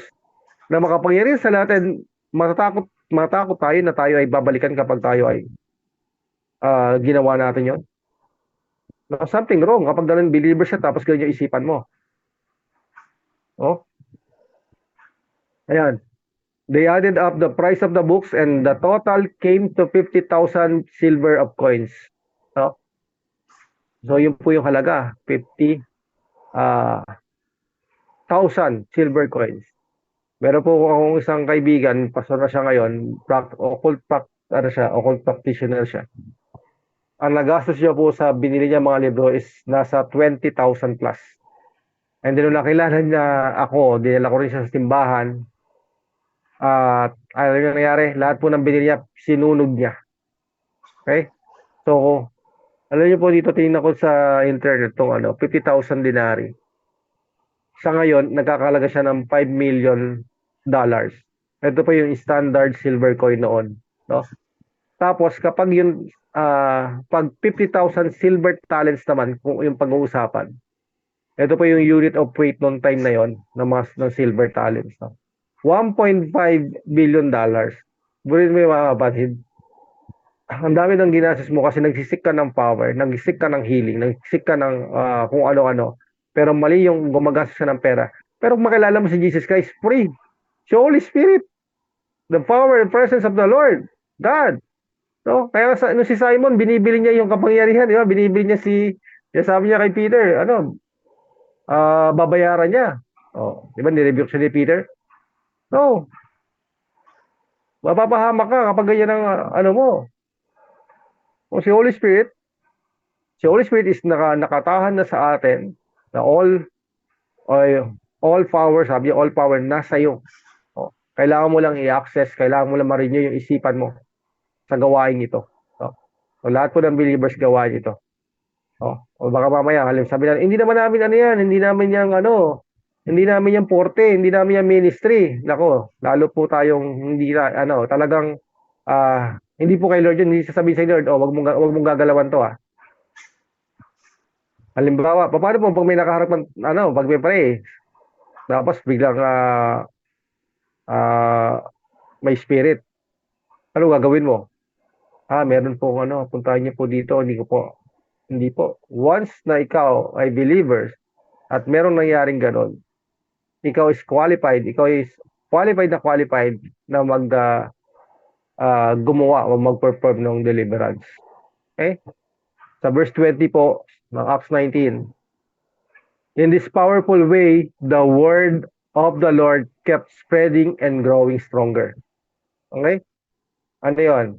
na makapangyarihan sa natin, matatakot tayo na tayo ay babalikan kapag tayo ay ginawa natin yon. Something wrong kapag ganun believer siya tapos ganyan yung isipan mo. Ayan. They added up the price of the books and the total came to 50,000 silver of coins. So yun po yung halaga, 50,000 silver coins. Meron po akong isang kaibigan, pastor na siya ngayon, occult practitioner siya. Ang nagastos niya po sa binili niya mga libro is nasa 20,000 plus. And then nung nakilala niya ako, dinala ko rin siya sa simbahan. Ano yung nangyari? Lahat po ng binili niya, sinunog niya. Okay? So, alam niyo po dito, tingnan ko sa internet itong 50,000 dinari. Sa ngayon, nagkakalaga siya ng $5 million. Ito pa yung standard silver coin noon, no? Tapos kapag yung pag 50,000 silver talents naman kung yung pag-uusapan. Ito pa yung unit of weight noong time na yon na mas ng silver talents, no? $1.5 billion. Burin mo yung mga kapatid. Ang dami ng ginastos mo kasi nagsisik ka ng power, nagsisik ka ng healing, nagsisik ka ng kung ano-ano. Pero mali yung gumagastos ka ng pera. Pero kung makilala mo si Jesus Christ, free. Si Holy Spirit, the power and presence of the Lord, God. No? Kaya no, si Simon, binibili niya yung kapangyarihan, di ba? Binibili niya sabi niya kay Peter, babayaran niya. Oh, di ba, nirebuke siya ni Peter? No. Mapapahamak ka kapag ganyan ang ano mo. O si Holy Spirit is nakatahan na sa atin na all power, sabi niya, all power nasa iyo. O, kailangan mo lang i-access, kailangan mo lang ma-renew yung isipan mo sa gawain ito. O lahat po ng believers gawain ito. O baka mamaya, sabi na, hindi naman namin ano yan, hindi namin yung porte, hindi namin yung ministry. Nako, lalo po tayong hindi talagang hindi po kay Lord yun, hindi sasabihin sa Lord, wag mong gagalawan to . Halimbawa, paano po pag may nakaharap pag may pray, tapos biglang may spirit. Ano gagawin mo? Meron po puntahan niyo po dito, hindi po. Once na ikaw ay believer at merong nangyaring ganon, ikaw is qualified na gumawa o mag-perform ng deliverance. Okay? Sa verse 20 po ng Acts 19, in this powerful way, the word of the Lord kept spreading and growing stronger. Okay? Ano yun?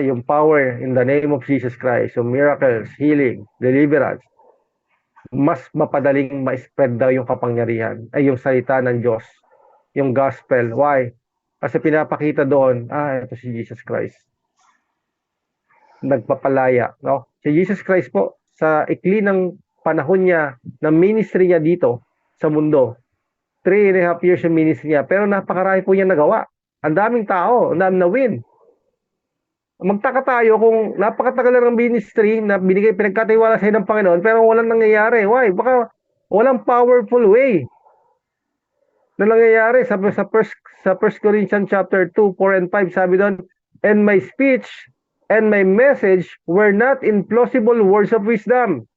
Yung power in the name of Jesus Christ, yung miracles, healing, deliverance, mas mapadaling ma-spread daw yung kapangyarihan, ay yung salita ng Diyos, yung gospel. Why? Kasi pinapakita doon, ito si Jesus Christ. Nagpapalaya. No? Si Jesus Christ po, sa ikli ng panahon niya, ng ministry niya dito sa mundo, 3.5 years yung ministry niya, pero napakarami po niya nagawa. Ang daming tao, ang daming na-win. Magtaka tayo kung napakatagal na ng ministry na pinagkatiwala sa'yo ng Panginoon, pero walang nangyayari. Why? Baka walang powerful way na nangyayari. Sa 1 Corinthians chapter 2, 4 and 5, sabi doon, and my speech and my message were not in plausible words of wisdom,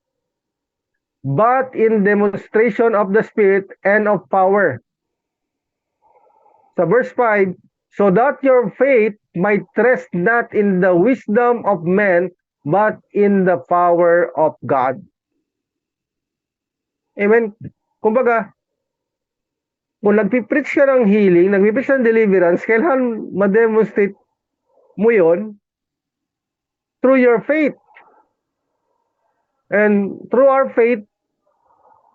but in demonstration of the Spirit and of power. Sa verse 5, so that your faith might rest not in the wisdom of men, but in the power of God. Amen? Kumbaga, kung nagpipreach ka ng healing, nagpipreach ng deliverance, kailangan ma-demonstrate mo yon through your faith. And through our faith,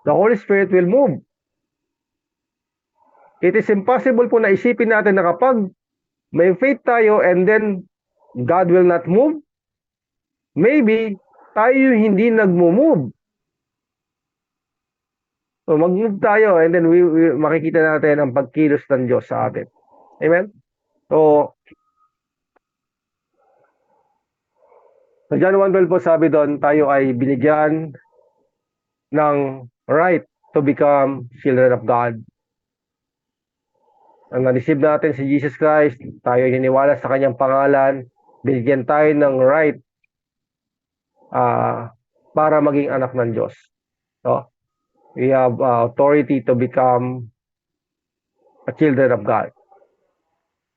the Holy Spirit will move. It is impossible po na isipin natin na kapag may faith tayo and then God will not move, maybe tayo hindi nagmo-move. So mag-move tayo and then we makikita natin ang pagkilos ng Diyos sa atin. Amen? So, sa John 1:12 po sabi doon, tayo ay binigyan ng right to become children of God. Ang na-receive natin si Jesus Christ, tayo hiniwala sa kanyang pangalan, binigyan tayo ng right para maging anak ng Diyos. So, we have authority to become a children of God.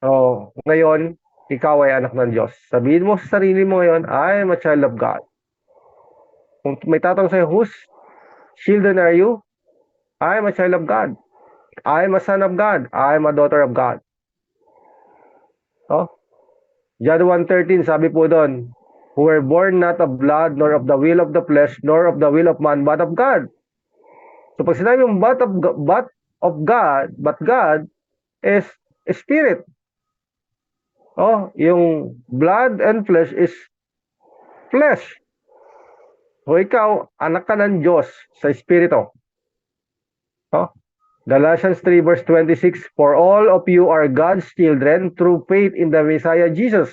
So, ngayon, ikaw ay anak ng Diyos. Sabihin mo sa sarili mo ngayon, I am a child of God. Kung may tatanong sa'yo, whose children are you? I am a child of God. I am a son of God. I am a daughter of God. Oh? John 1:13, sabi po doon, who were born not of blood, nor of the will of the flesh, nor of the will of man, but of God. So pag sinabi yung but God is spirit. Oh, yung blood and flesh is flesh. So ikaw, anak ka ng Diyos sa espiritu. Oh, Galatians 3 verse 26, for all of you are God's children through faith in the Messiah Jesus.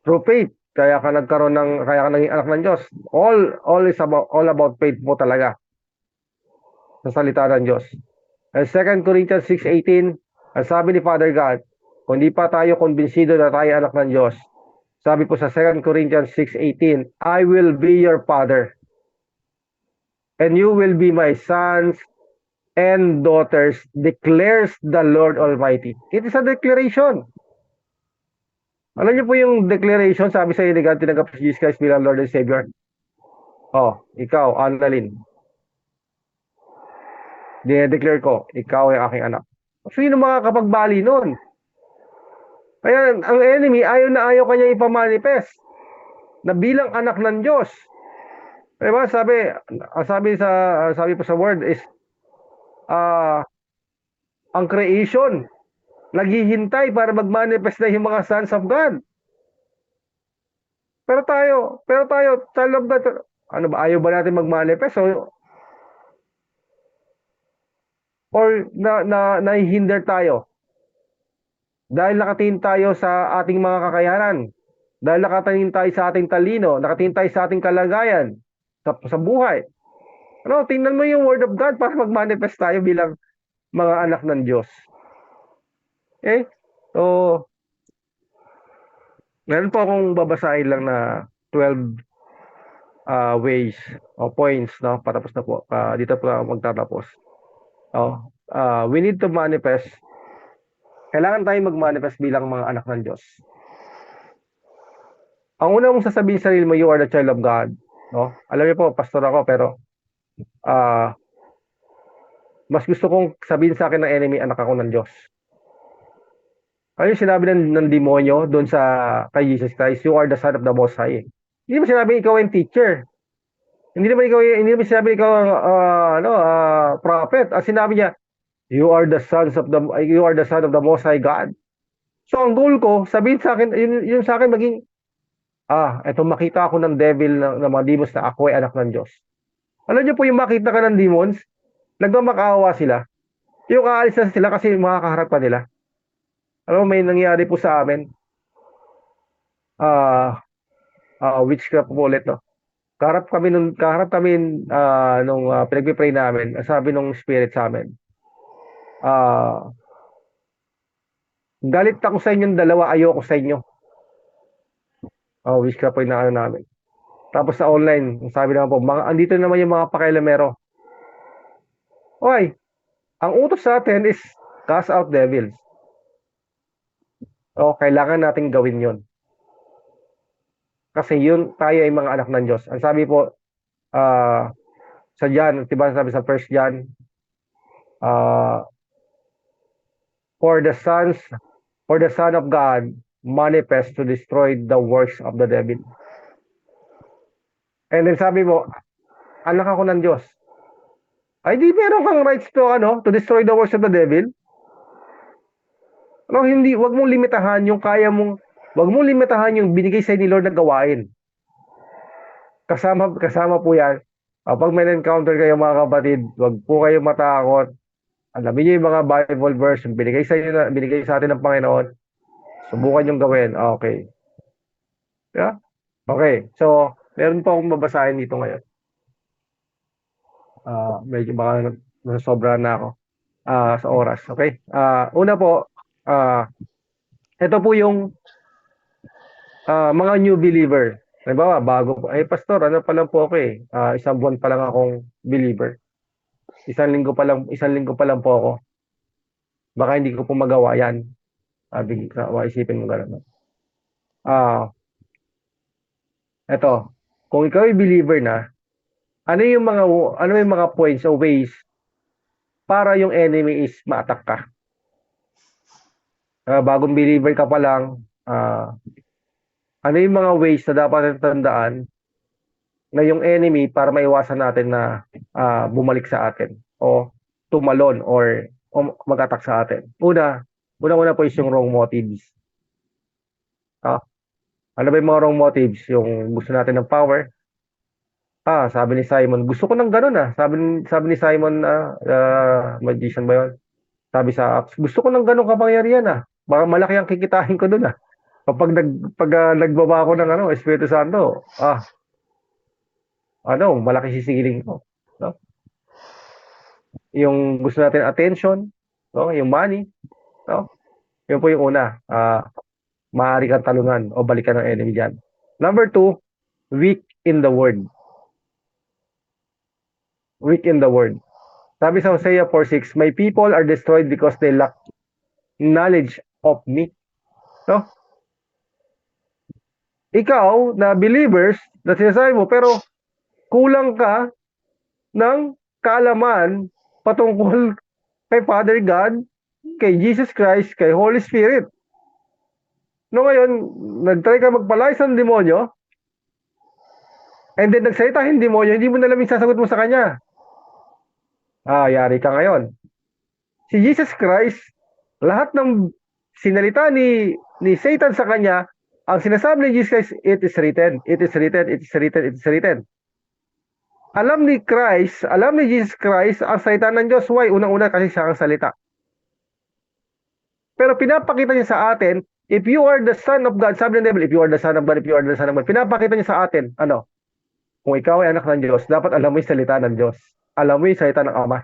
Through faith, kaya ka naging anak ng Diyos. All about faith po talaga sa salita ng Diyos. And 2 Corinthians 6:18, ang sabi ni Father God, kung di pa tayo kumbinsido na tayo anak ng Diyos, sabi po sa 2 Corinthians 6:18, I will be your father, and you will be my sons and daughters, declares the Lord Almighty. It is a declaration. Alam niyo po yung declaration, sabi sa iyo ni God, tinanggap si Jesus Christ bilang Lord and Savior. Oh, ikaw, Annalyn. Dinedeclare ko, ikaw ay aking anak. Sino makakapagbali nun? Kaya ang enemy, ayaw na ayaw kanya ipamanifest na bilang anak ng Diyos. Diba? Sabi po sa word is, ang creation, naghihintay para mag-manifest na yung mga sons of God. Pero tayo, child of God, ano ba, ayaw ba natin mag-manifest? Or nahihinder tayo? Dahil nakatingin tayo sa ating mga kakayanan, dahil nakatingin tayo sa ating talino, nakatingin tayo sa ating kalagayan, sa buhay. Ano, tingnan mo yung word of God para mag-manifest tayo bilang mga anak ng Diyos. Okay? So, meron po akong babasahin lang na 12 ways o points, no? Patapos na po. Dito po magtatapos. We need to manifest. Kailangan tayong mag-manifest bilang mga anak ng Diyos. Ang una mong sasabihin sa sarili mo, you are the child of God. No? Alam niyo po, pastor ako, pero mas gusto kong sabihin sa akin ng enemy, anak ako ng Diyos. Ano yung sinabi ng demonyo doon kay Jesus Christ, you are the son of the Most High. Hindi mo sinabi ikaw yung teacher. Hindi naman sinabi ikaw prophet. Ang sinabi niya, you are the son of the Most High God. So ang goal ko, sabihin sa akin, yun sa akin maging, eto makita ako ng devil na mga demons na ako ay anak ng Diyos. Alam niyo po yung makita ka ng demons, nagmamakaawa sila. Yung aalis na sila kasi makakaharap pa nila. Alam mo, may nangyari po sa amin. Witchcraft po ulit, no? Kaharap kami nung pinagpipray namin, sabi nung spirit sa amin, galit ako sa inyong dalawa, ayoko sa inyo. Witchcraft po yung naano namin. Tapos sa online, sabi naman po, andito naman yung mga pakailamero. Oy, ang utos sa atin is cast out devils. Kailangan nating gawin yon. Kasi yun, tayo ay mga anak ng Diyos. Ang sabi po, sa John, diba sabi sa 1 John, for the Son of God manifest to destroy the works of the devil. And then sabi mo, anak ako ng Diyos. Ay di meron kang rights to destroy the works of the devil. Hindi, wag mong limitahan yung wag mong limitahan yung binigay sa ni Lord na gawain. Kasama po yan. Pag may encounter kayo mga kapatid, wag po kayo matakot. Alamin niyo yung mga Bible verse, binigay sa atin ng Panginoon. Subukan yung gawin. Okay. Yeah? Okay. So, meron po akong babasahin dito ngayon. Medyo baka nasobra na ako sa oras. Okay? Una po, ito po yung mga new believer. Halimbawa, bago po. Pastor, ano pa lang po ako eh. Isang buwan pa lang akong believer. Isang linggo pa lang po ako. Baka hindi ko po magawa yan. Isipin mo gano'n. Ito, kung ikaw ay believer na, ano yung mga points o ways para yung enemy is ma-attack ka? Bagong believer ka pa lang, ano yung mga ways na dapat tandaan na yung enemy para maiwasan natin na bumalik sa atin o tumalon or mag-attack sa atin? Una po is yung wrong motives. Ano ba yung mga wrong motives? Yung gusto natin ng power, Sabi ni Simon, gusto ko ng ganun Sabi ni Simon, magician ba yun? Sabi sa Acts, gusto ko ng ganun kapangyarihan Baka malaki ang kikitain ko dun Kapag nagbaba ako ng Espiritu Santo, malaki sisigiling ko. No? Yung gusto natin attention, no? Yung money, no? Yun po yung una. Maaari kang talunan o balikan ng enemy dyan. Number 2, weak in the word. Weak in the word. Sabi sa Hosea 4:6, my people are destroyed because they lack knowledge of me. No? Ikaw, na believers, na sinasabi mo, pero kulang ka ng kaalaman patungkol kay Father God, kay Jesus Christ, kay Holy Spirit. No, ngayon, nag-try ka magpalayas ng demonyo, and then nagsalita yung demonyo, hindi mo na alam yung sasagot mo sa kanya. Yari ka ngayon. Si Jesus Christ, lahat ng sinalita ni Satan sa kanya, ang sinasabi ni Jesus Christ, it is written, it is written, it is written, it is written. Alam ni Jesus Christ, ang salita ng Diyos. Why? Unang-una kasi siya ang salita. Pero pinapakita niya sa atin, if you are the Son of God, sabi ng devil, if you are the Son of God, if you are the Son of God, pinapakita niya sa atin, kung ikaw ay anak ng Diyos, dapat alam mo yung salita ng Diyos. Alam mo yung salita ng Ama.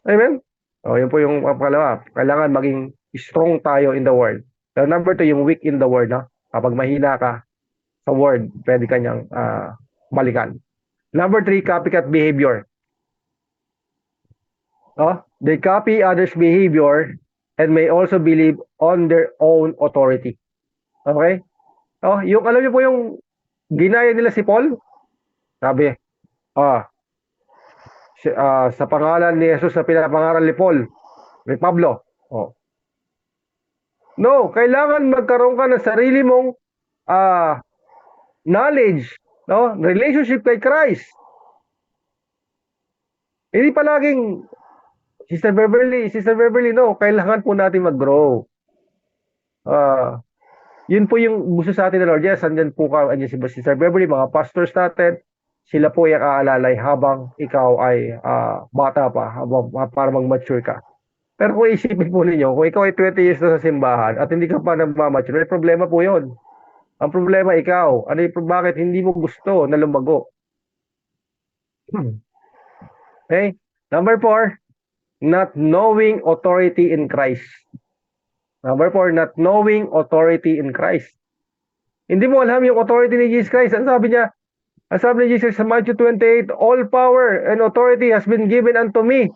Amen? Yun po yung pangalawa. Kailangan maging strong tayo in the Word. Pero number 2, yung weak in the Word. Kapag mahina ka sa Word, pwede kanyang balikan. Number 3, copycat behavior. They copy others' behavior and may also believe on their own authority. Okay? Yung alam niyo po yung ginaya nila si Paul? Sabi, sa pangalan ni Jesus na pinapangaral ni Paul, ni Pablo. No, kailangan magkaroon ka ng sarili mong knowledge, relationship kay Christ. Hindi palaging Sister Beverly, no, kailangan po natin mag-grow. Yun po yung gusto sa atin ng Lord. Yes, andyan po ka, andyan si Sister Beverly, mga pastors natin, sila po yung aalalay habang ikaw ay bata pa, para mag-mature ka. Pero kung isipin po ninyo, kung ikaw ay 20 years na sa simbahan at hindi ka pa nag-mature, may problema po yun. Ang problema ikaw, bakit hindi mo gusto na lumago? Okay? Number 4, not knowing authority in Christ. Number 4, not knowing authority in Christ. Hindi mo alam yung authority ni Jesus Christ. Ang sabi ni Jesus sa Matthew 28, all power and authority has been given unto me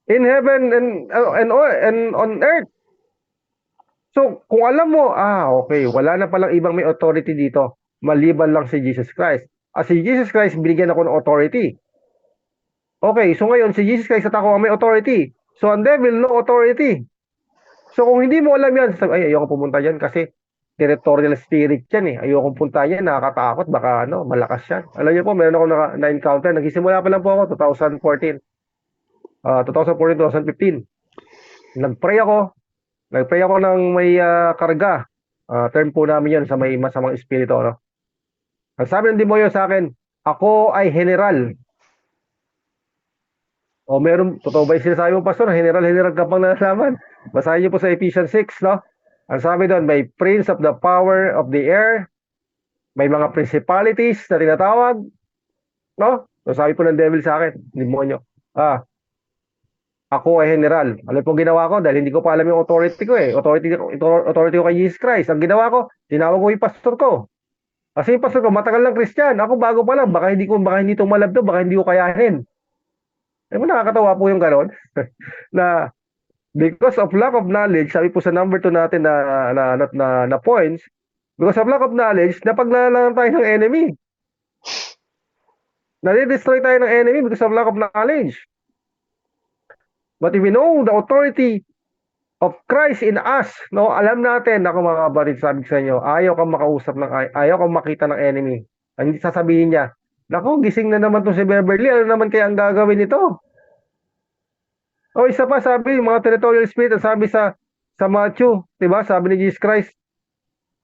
in heaven and on earth. So, kung alam mo, okay, wala na palang ibang may authority dito, maliban lang si Jesus Christ. Si Jesus Christ, binigyan ako ng authority. Okay, so ngayon, si Jesus Christ at ako ang may authority. So, ang devil, no authority. So, kung hindi mo alam yan, ayoko pumunta yan kasi territorial spirit yan Ayoko pumunta yan, nakakatakot, baka malakas yan. Alam niyo po, meron ako na-encounter, nagsisimula pa lang po ako, 2014. 2014, 2015. Nagpray ako ng may karga. Term po namin yan sa may masamang espiritu. Ang sabi ng demonyo sa akin, ako ay general. Meron, totoo ba yung sinasabi mo, Pastor? General ka pang nalaman. Basahin niyo po sa Ephesians 6, Ang sabi doon, may prince of the power of the air, may mga principalities na tinatawag, So sabi po ng devil sa akin, demonyo, ako ay general. Alam po ginawa ko dahil hindi ko pa alam yung authority ko Authority ko kay Jesus Christ. Ang ginawa ko, tinawag ko yung pastor ko. Kasi yung pastor ko, matagal lang Christian. Ako bago pa lang. Baka hindi tumalab to, baka hindi ko kayanin. Nakakatawa po yung ganon. Na because of lack of knowledge, sabi po sa number 2 natin na points, because of lack of knowledge, napaglalaan tayo ng enemy. Nade-destroy tayo ng enemy because of lack of knowledge. But if we know the authority of Christ in us, alam natin, ako mga kabarid, sabi sa inyo, ayaw kang makita ng enemy. Hindi sasabihin niya, naku, gising na naman to si Beverly, ano naman kaya ang gagawin nito? Isa pa, sabi, mga territorial spirit, sabi sa Matthew, diba? Sabi ni Jesus Christ,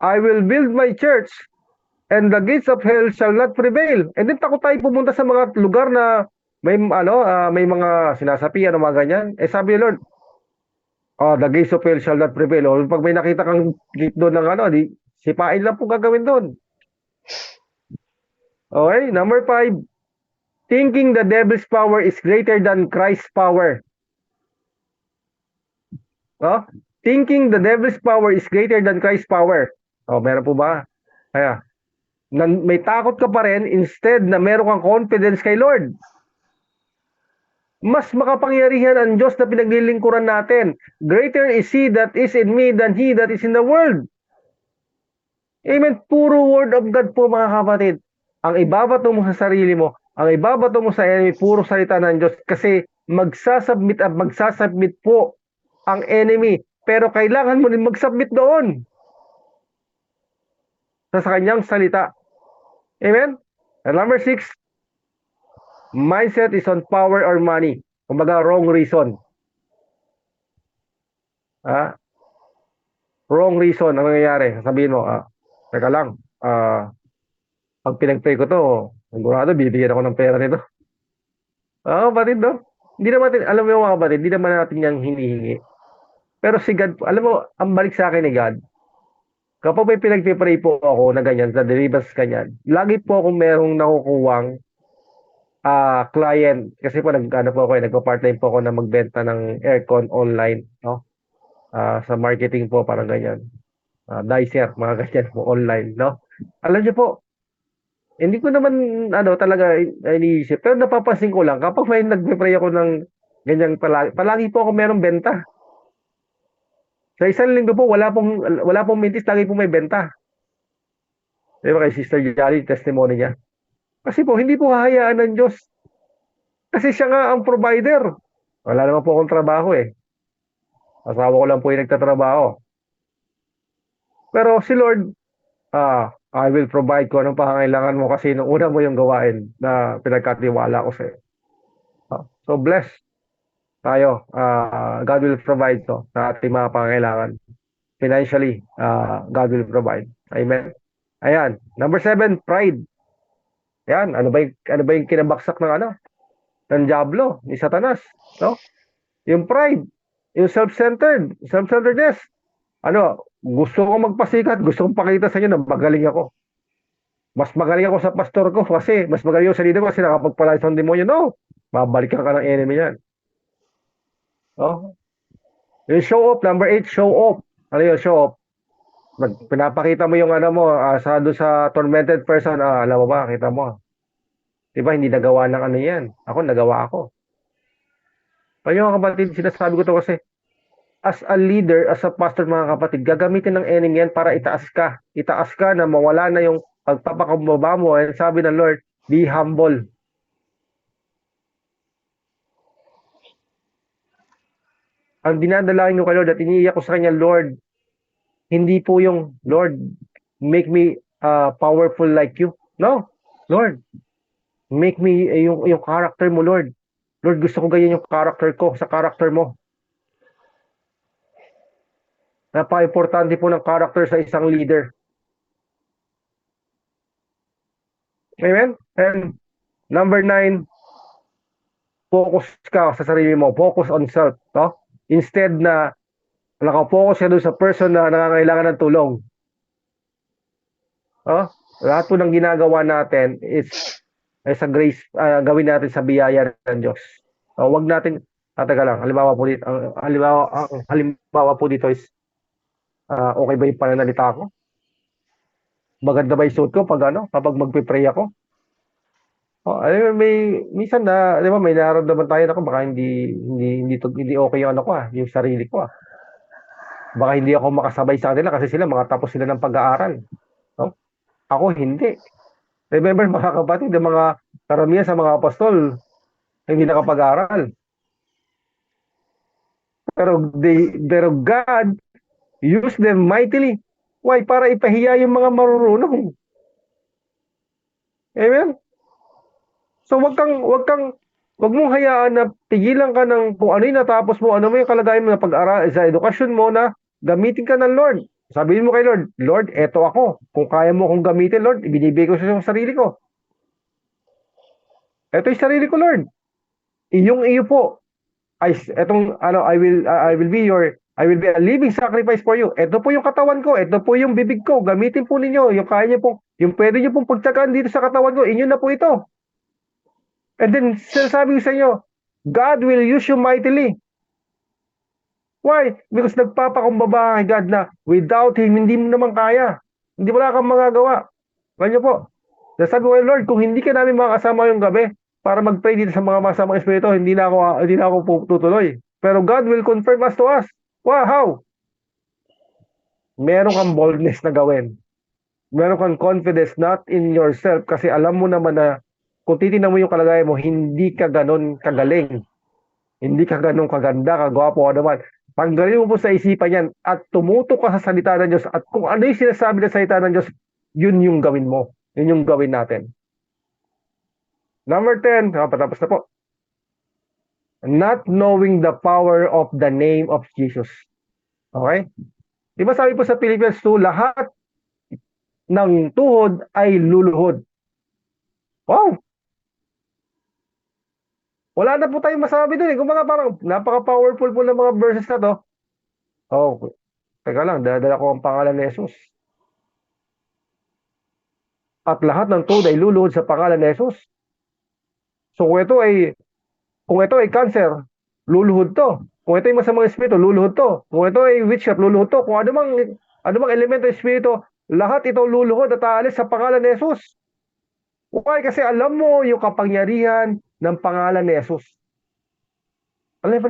I will build my church and the gates of hell shall not prevail. And then takot tayo pumunta sa mga lugar na may may mga sinasapian o mga ganyan. Eh sabi ni Lord, the gates of hell shall not prevail. O pag may nakita kang gate doon ng sipain lang po gagawin doon. Okay, number 5. Thinking the devil's power is greater than Christ's power. Thinking the devil's power is greater than Christ's power. Meron po ba? Kaya, may takot ka pa rin instead na meron kang confidence kay Lord. Mas makapangyarihan ang Diyos na pinaglilingkuran natin. Greater is He that is in me than he that is in the world. Amen. Puro word of God po mga kapatid. Ang ibabato mo sa sarili mo, ang ibabato mo sa enemy, puro salita ng Diyos. Kasi magsasubmit at magsasubmit po ang enemy. Pero kailangan mo din magsubmit doon. Sa kanyang salita. Amen? And number 6, mindset is on power or money. Kumbaga, wrong reason. Wrong reason ang nangyayari. Sabihin mo, teka lang, pag pinag-pray ko to, sigurado, bibigyan ako ng pera nito. Batid, no? Hindi naman natin, alam mo mga batid, hindi naman natin yung hinihingi. Pero si God, alam mo, ang balik sa akin ni God, kapag may pinag-pray po ako na ganyan, sa deliverance ganyan, lagi po akong merong nakukuwang client. Kasi po, nagpa-part-time po ako na magbenta ng aircon online, no? Sa marketing po, parang ganyan. Dicer, mga ganyan po, online, no? Alam niyo po, hindi ko naman, talaga iniisip. Pero napapansin ko lang, kapag may nagpe-pray ako ng ganyan, palagi po ako merong benta. Sa isang linggo po, wala pong mintis, lagi po may benta. Diba kay Sister Jolly, testimony niya. Kasi po, hindi po hahayaan ng Diyos. Kasi siya nga ang provider. Wala naman po akong trabaho eh. Asawa ko lang po yung nagtatrabaho. Pero si Lord, I will provide ko anong pangangailangan mo kasi nung una mo yung gawain na pinagkatiwala ko sa'yo. So bless tayo. God will provide sa ating mga pangangailangan. Financially, God will provide. Amen. Ayan. Number 7, pride. Yan, ano ba yung kinabaksak ng Diablo, ni Satanas, no? Yung pride, yung self-centeredness. Gusto kong magpasikat, gusto kong pakita sa inyo na magaling ako. Mas magaling ako sa pastor ko kasi mas magaling ako sa leader ko kasi nakapagpalayas ng demonyo. No, babalikan ka ng enemy yan. Yung show off, number 8, show off. Ano yung show off? Pinapakita mo yung doon sa tormented person, alam mo ba, kita mo. Diba, hindi nagawa ng yan. Ako, nagawa ako. Kaya mga kapatid, sinasabi ko to kasi, as a leader, as a pastor mga kapatid, gagamitin ng enemy yan para itaas ka. Itaas ka na mawala na yung pagpapakumbaba mo. And sabi ng Lord, be humble. Ang dinadalangin ko kay Lord at iniiyak ko sa kanya, Lord, hindi po yung, Lord, make me powerful like you. No, Lord, make me yung character mo, Lord. Lord, gusto ko ganyan yung character ko sa character mo. Napaka-importante po ng character sa isang leader. Amen? And number 9, focus ka sa sarili mo. Focus on self. No? Instead na naka-focus ka doon sa person na nangangailangan ng tulong. Lahat po ng ginagawa natin is sa grace, gawin natin sa biyaya ng Diyos. Wag natin, teka lang, halimbawa po dito is, okay ba yung pananalita ko? Maganda ba yung suit ko kapag magpe-pray ako? Minsan di ba, may nararamdaman tayo na baka hindi okay yung yung sarili ko. Baka hindi ako makasabay sa kanila kasi sila makatapos sila ng pag-aaral. Ako hindi. Remember mga kapatid, yung mga karamihan sa mga apostol, hindi nakapag-aral. Pero God used them mightily. Why? Para ipahiya yung mga marurunong. Amen? So wag mong hayaan na pigilan ka ng kung ano yung natapos mo, ano mo yung kalagayan mo na pag-aral sa edukasyon mo na gamitin ka ng Lord. Sabihin mo kay Lord, Lord, eto ako. Kung kaya mo akong gamitin, Lord, ibinibigay ko sa sarili ko. Eto yung sarili ko, Lord. Iyong iyo po. I will be a living sacrifice for you. Ito po yung katawan ko, ito po yung bibig ko. Gamitin po ninyo yung kaya niyo po, yung pwede niyo pong pagtsagaan dito sa katawan ko, inyo na po ito. And then sinasabi ko sa inyo, God will use you mightily. Why? Because nagpapakumbaba kay God na without Him, hindi mo naman kaya. Hindi wala kang magagawa. Ganyan po. Sabi ko, Lord, kung hindi ka namin makasama yung gabi para mag-pray dito sa mga masamang espiritu, hindi na ako tutuloy. Pero God will confirm us to us. Wow, how? Meron kang boldness na gawin. Meron kang confidence not in yourself kasi alam mo naman na kung titignan mo yung kalagayan mo, hindi ka ganon kagaling. Hindi ka ganon kaganda, kagwapo, o naman. Tanggalin mo po sa isipan yan at tumutok ka sa salita ng Diyos at kung ano yung sinasabi ng salita ng Diyos, yun yung gawin mo. Yun yung gawin natin. Number 10, patapos na po. Not knowing the power of the name of Jesus. Okay? Di ba sabi po sa Philippians 2, lahat ng tuhod ay luluhod. Wow! Wala na po tayong masabi doon. Kung mga parang napaka-powerful po ng mga verses na to. Oh, teka lang, dala ko ang pangalan ni Jesus. At lahat ng tuhod ay luluhod sa pangalan ni Jesus. So kung ito ay cancer, luluhod to. Kung ito ay masamang espiritu, luluhod to. Kung ito ay witchcraft, luluhod to. Kung ano mang elemento ng espiritu, lahat ito luluhod at aalis sa pangalan ni Jesus. Why? Kasi alam mo yung kapangyarihan ng pangalan ni Jesus. Alam mo,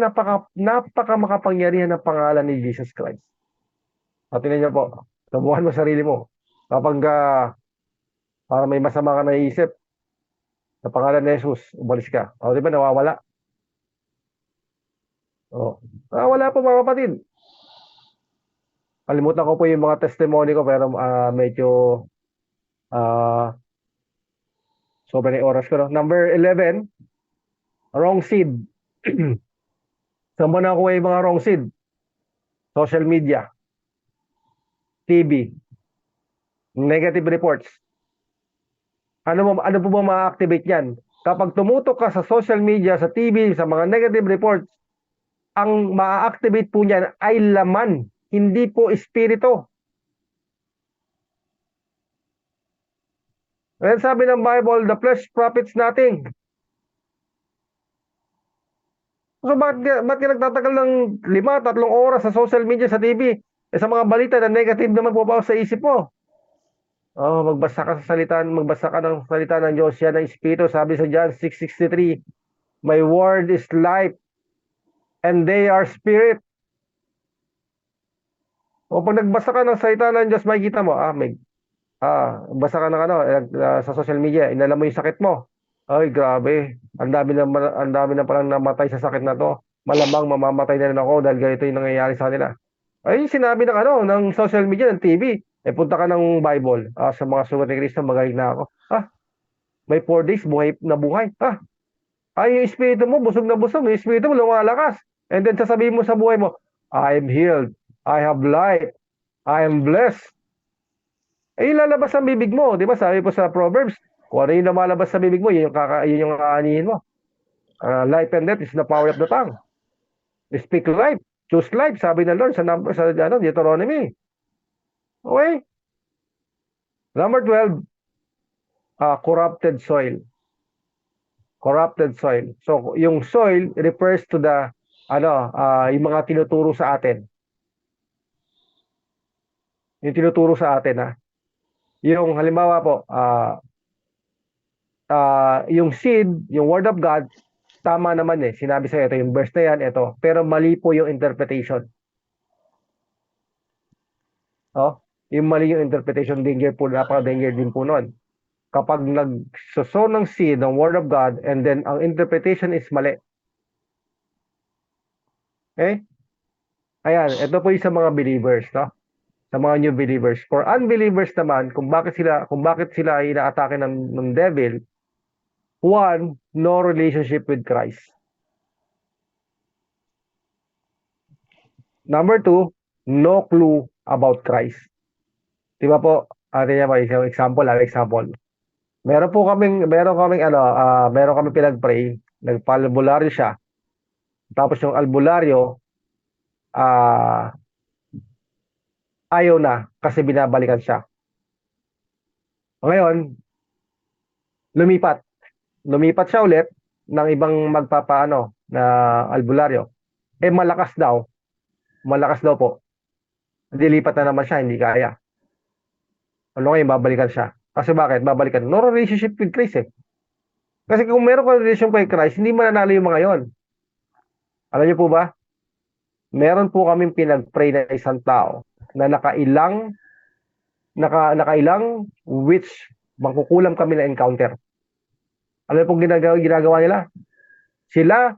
napaka makapangyarihan ng pangalan ni Jesus Christ. At tingnan niyo po, subukan mo sarili mo. Kapag para may masama ka naisip, sa pangalan ni Jesus, umalis ka. O, di ba nawawala? O, nawawala po mga kapatid. Kalimutan ko po yung mga testimony ko pero medyo sobrang oras ko. No? Number 11, wrong seed. Saan mo na ako yung mga wrong seed? Social media, TV, negative reports. Ano po ba ma-activate yan? Kapag tumutok ka sa social media, sa TV, sa mga negative reports, ang ma-activate po niyan ay laman, hindi po espiritu. Kaya sabi ng Bible, the flesh profits nothing. So bakit ka nagtatagal ng 3 oras sa social media, sa TV? Sa mga balita na negative naman po ba sa isip mo? Magbasa ka ng salita ng Diyos, yan ang espiritu. Sabi sa John 6:63, my word is life and they are spirit. O pag nagbasa ka ng salita ng Diyos, makikita mo, basa ka ng sa social media, inala mo yung sakit mo. Ay, grabe. Ang dami na palang namatay sa sakit na to. Malamang mamamatay na rin ako dahil ganito yung nangyayari sa kanila. Ay, sinabi ng social media, ng TV. Punta ka ng Bible. Sa mga sugat ni Kristo, magaling na ako. May 4 days, buhay na buhay. Yung espiritu mo, busog na busog. Yung espiritu mo, lumalakas. And then sasabihin mo sa buhay mo, I am healed. I have life. I am blessed. Lalabas ang bibig mo. Di ba? Sabi po sa Proverbs, kung ano yung lumalabas sa bibig mo, yun yung kaanihin mo. Life and death is the power of the tongue. Speak life. Choose life. Sabi ng Lord sa Deuteronomy. Okay? Number 12, corrupted soil. Corrupted soil. So, yung soil refers to the yung mga tinuturo sa atin. Yung tinuturo sa atin, Yung halimbawa po, yung seed, yung word of God, tama naman sinabi sa ito, yung verse na yan, ito. Pero mali po yung interpretation. Yung mali yung interpretation, danger po, napaka-danger din po nun. Kapag nagsoso ng seed, ng word of God, and then ang interpretation is mali. Okay? Ayan, ito po yung sa mga believers, sa mga new believers. For unbelievers naman, kung bakit sila ay inaatake ng devil, 1, no relationship with Christ. Number 2, no clue about Christ. Di ba po? Tingnan mo, isang example. Meron kaming pinag-pray, nagpa-albularyo siya. Tapos yung albularyo, ah, ayaw na kasi binabalikan siya. Ngayon, lumipat. Lumipat siya ulit ng ibang magpapaano na albularyo. Malakas daw. Malakas daw po. Dilipat na naman siya, hindi kaya. Ano ngayon, babalikan siya. Kasi bakit? Babalikan. No relationship with Christ eh. Kasi kung meron ka relationship kay Christ, hindi mananalo yung mga yon. Alam niyo po ba? Meron po kaming pinag-pray na isang tao na nakailang which mangkukulam kami na encounter. Alam niyo pong ginagawa nila? Sila,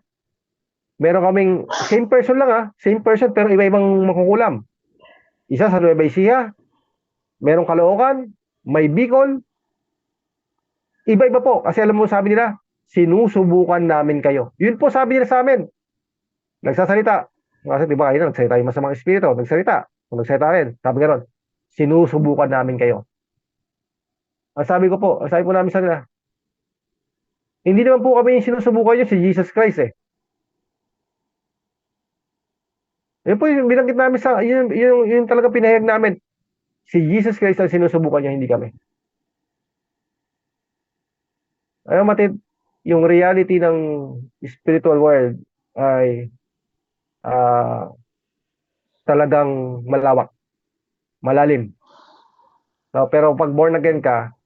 meron kaming, same person lang same person pero iba-ibang mangkukulam. Isa sa Nueva Ecija, merong Caloocan, may Bicol, iba-iba po. Kasi alam mo sabi nila, sinusubukan namin kayo. Yun po sabi nila sa amin. Nagsasalita. Kasi di ba kayo nagsalita yung masamang espiritu, nagsalita. Kung nagsalita rin, sabi gano'n, sinusubukan namin kayo. Ang sabi po namin sa nila, hindi naman po kami yung sinusubukan nyo, si Jesus Christ eh. Yun po yung binanggit namin yun talaga pinahayag namin. Si Jesus Christ ang sinusubukan niya, hindi kami. Ayaw yung reality ng spiritual world ay talagang malawak, malalim. So, pero pag born again ka,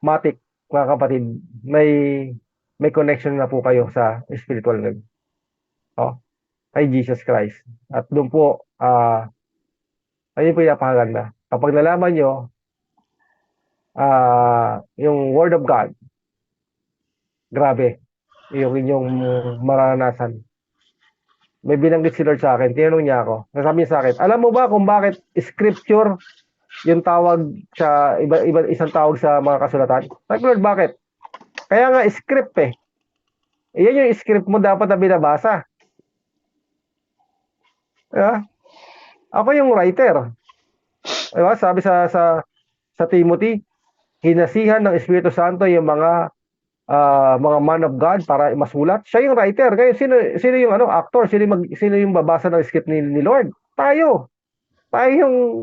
matik, mga kapatid, may connection na po kayo sa spiritual world. Kay Jesus Christ. At doon po, ayun po yung napakaganda. Kapag nalaman nyo, yung Word of God, grabe, yung inyong maranasan. May binanggit si Lord sa akin, tinanong niya ako, nasabi niya sa akin, alam mo ba kung bakit scripture yung tawag sa isang tawag sa mga kasulatan? Sabi Lord, bakit? Kaya nga script eh. Iyan yung script mo dapat na binabasa. Ako yung writer. Diba? Sabi sa Timothy, hinasihan ng Espiritu Santo yung mga man of God para masulat. Siya yung writer. Kaya sino yung actor? Sino yung babasa ng script ni Lord? Tayo. Tayo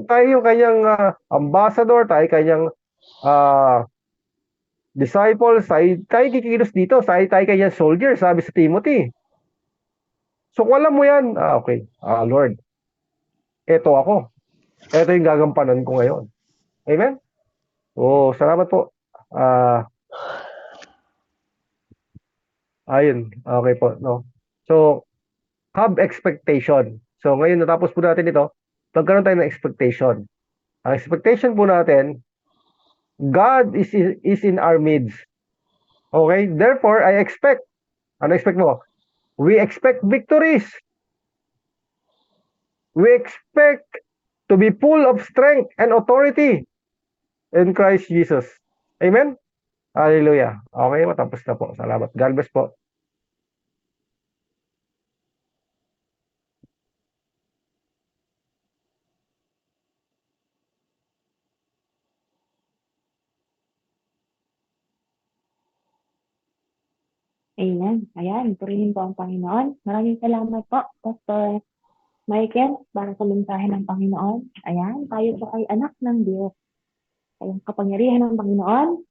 yung kanyang ambassador, tayo kanyang disciples, tayo kikilos dito, tayo kanyang soldier, sabi sa Timothy. So kung alam mo yan, okay, Lord, eto ako. Eto yung gagampanan ko ngayon. Amen? Salamat po. Ayun, okay po. No? So, have expectation. So, ngayon natapos po natin ito, magkaroon tayo ng expectation. Ang expectation po natin, God is in our midst. Okay? Therefore, I expect. Ano expect mo? We expect victories. We expect to be full of strength and authority in Christ Jesus. Amen? Hallelujah. Okay, matapos na po. Salamat. God bless po. Amen. Ayan, purihin po ang Panginoon. Maraming salamat po, Pastor Michael, para sa mensahe ng Panginoon. Ayan, tayo po ay anak ng Diyos. Ay ang kapangyarihan ng Panginoon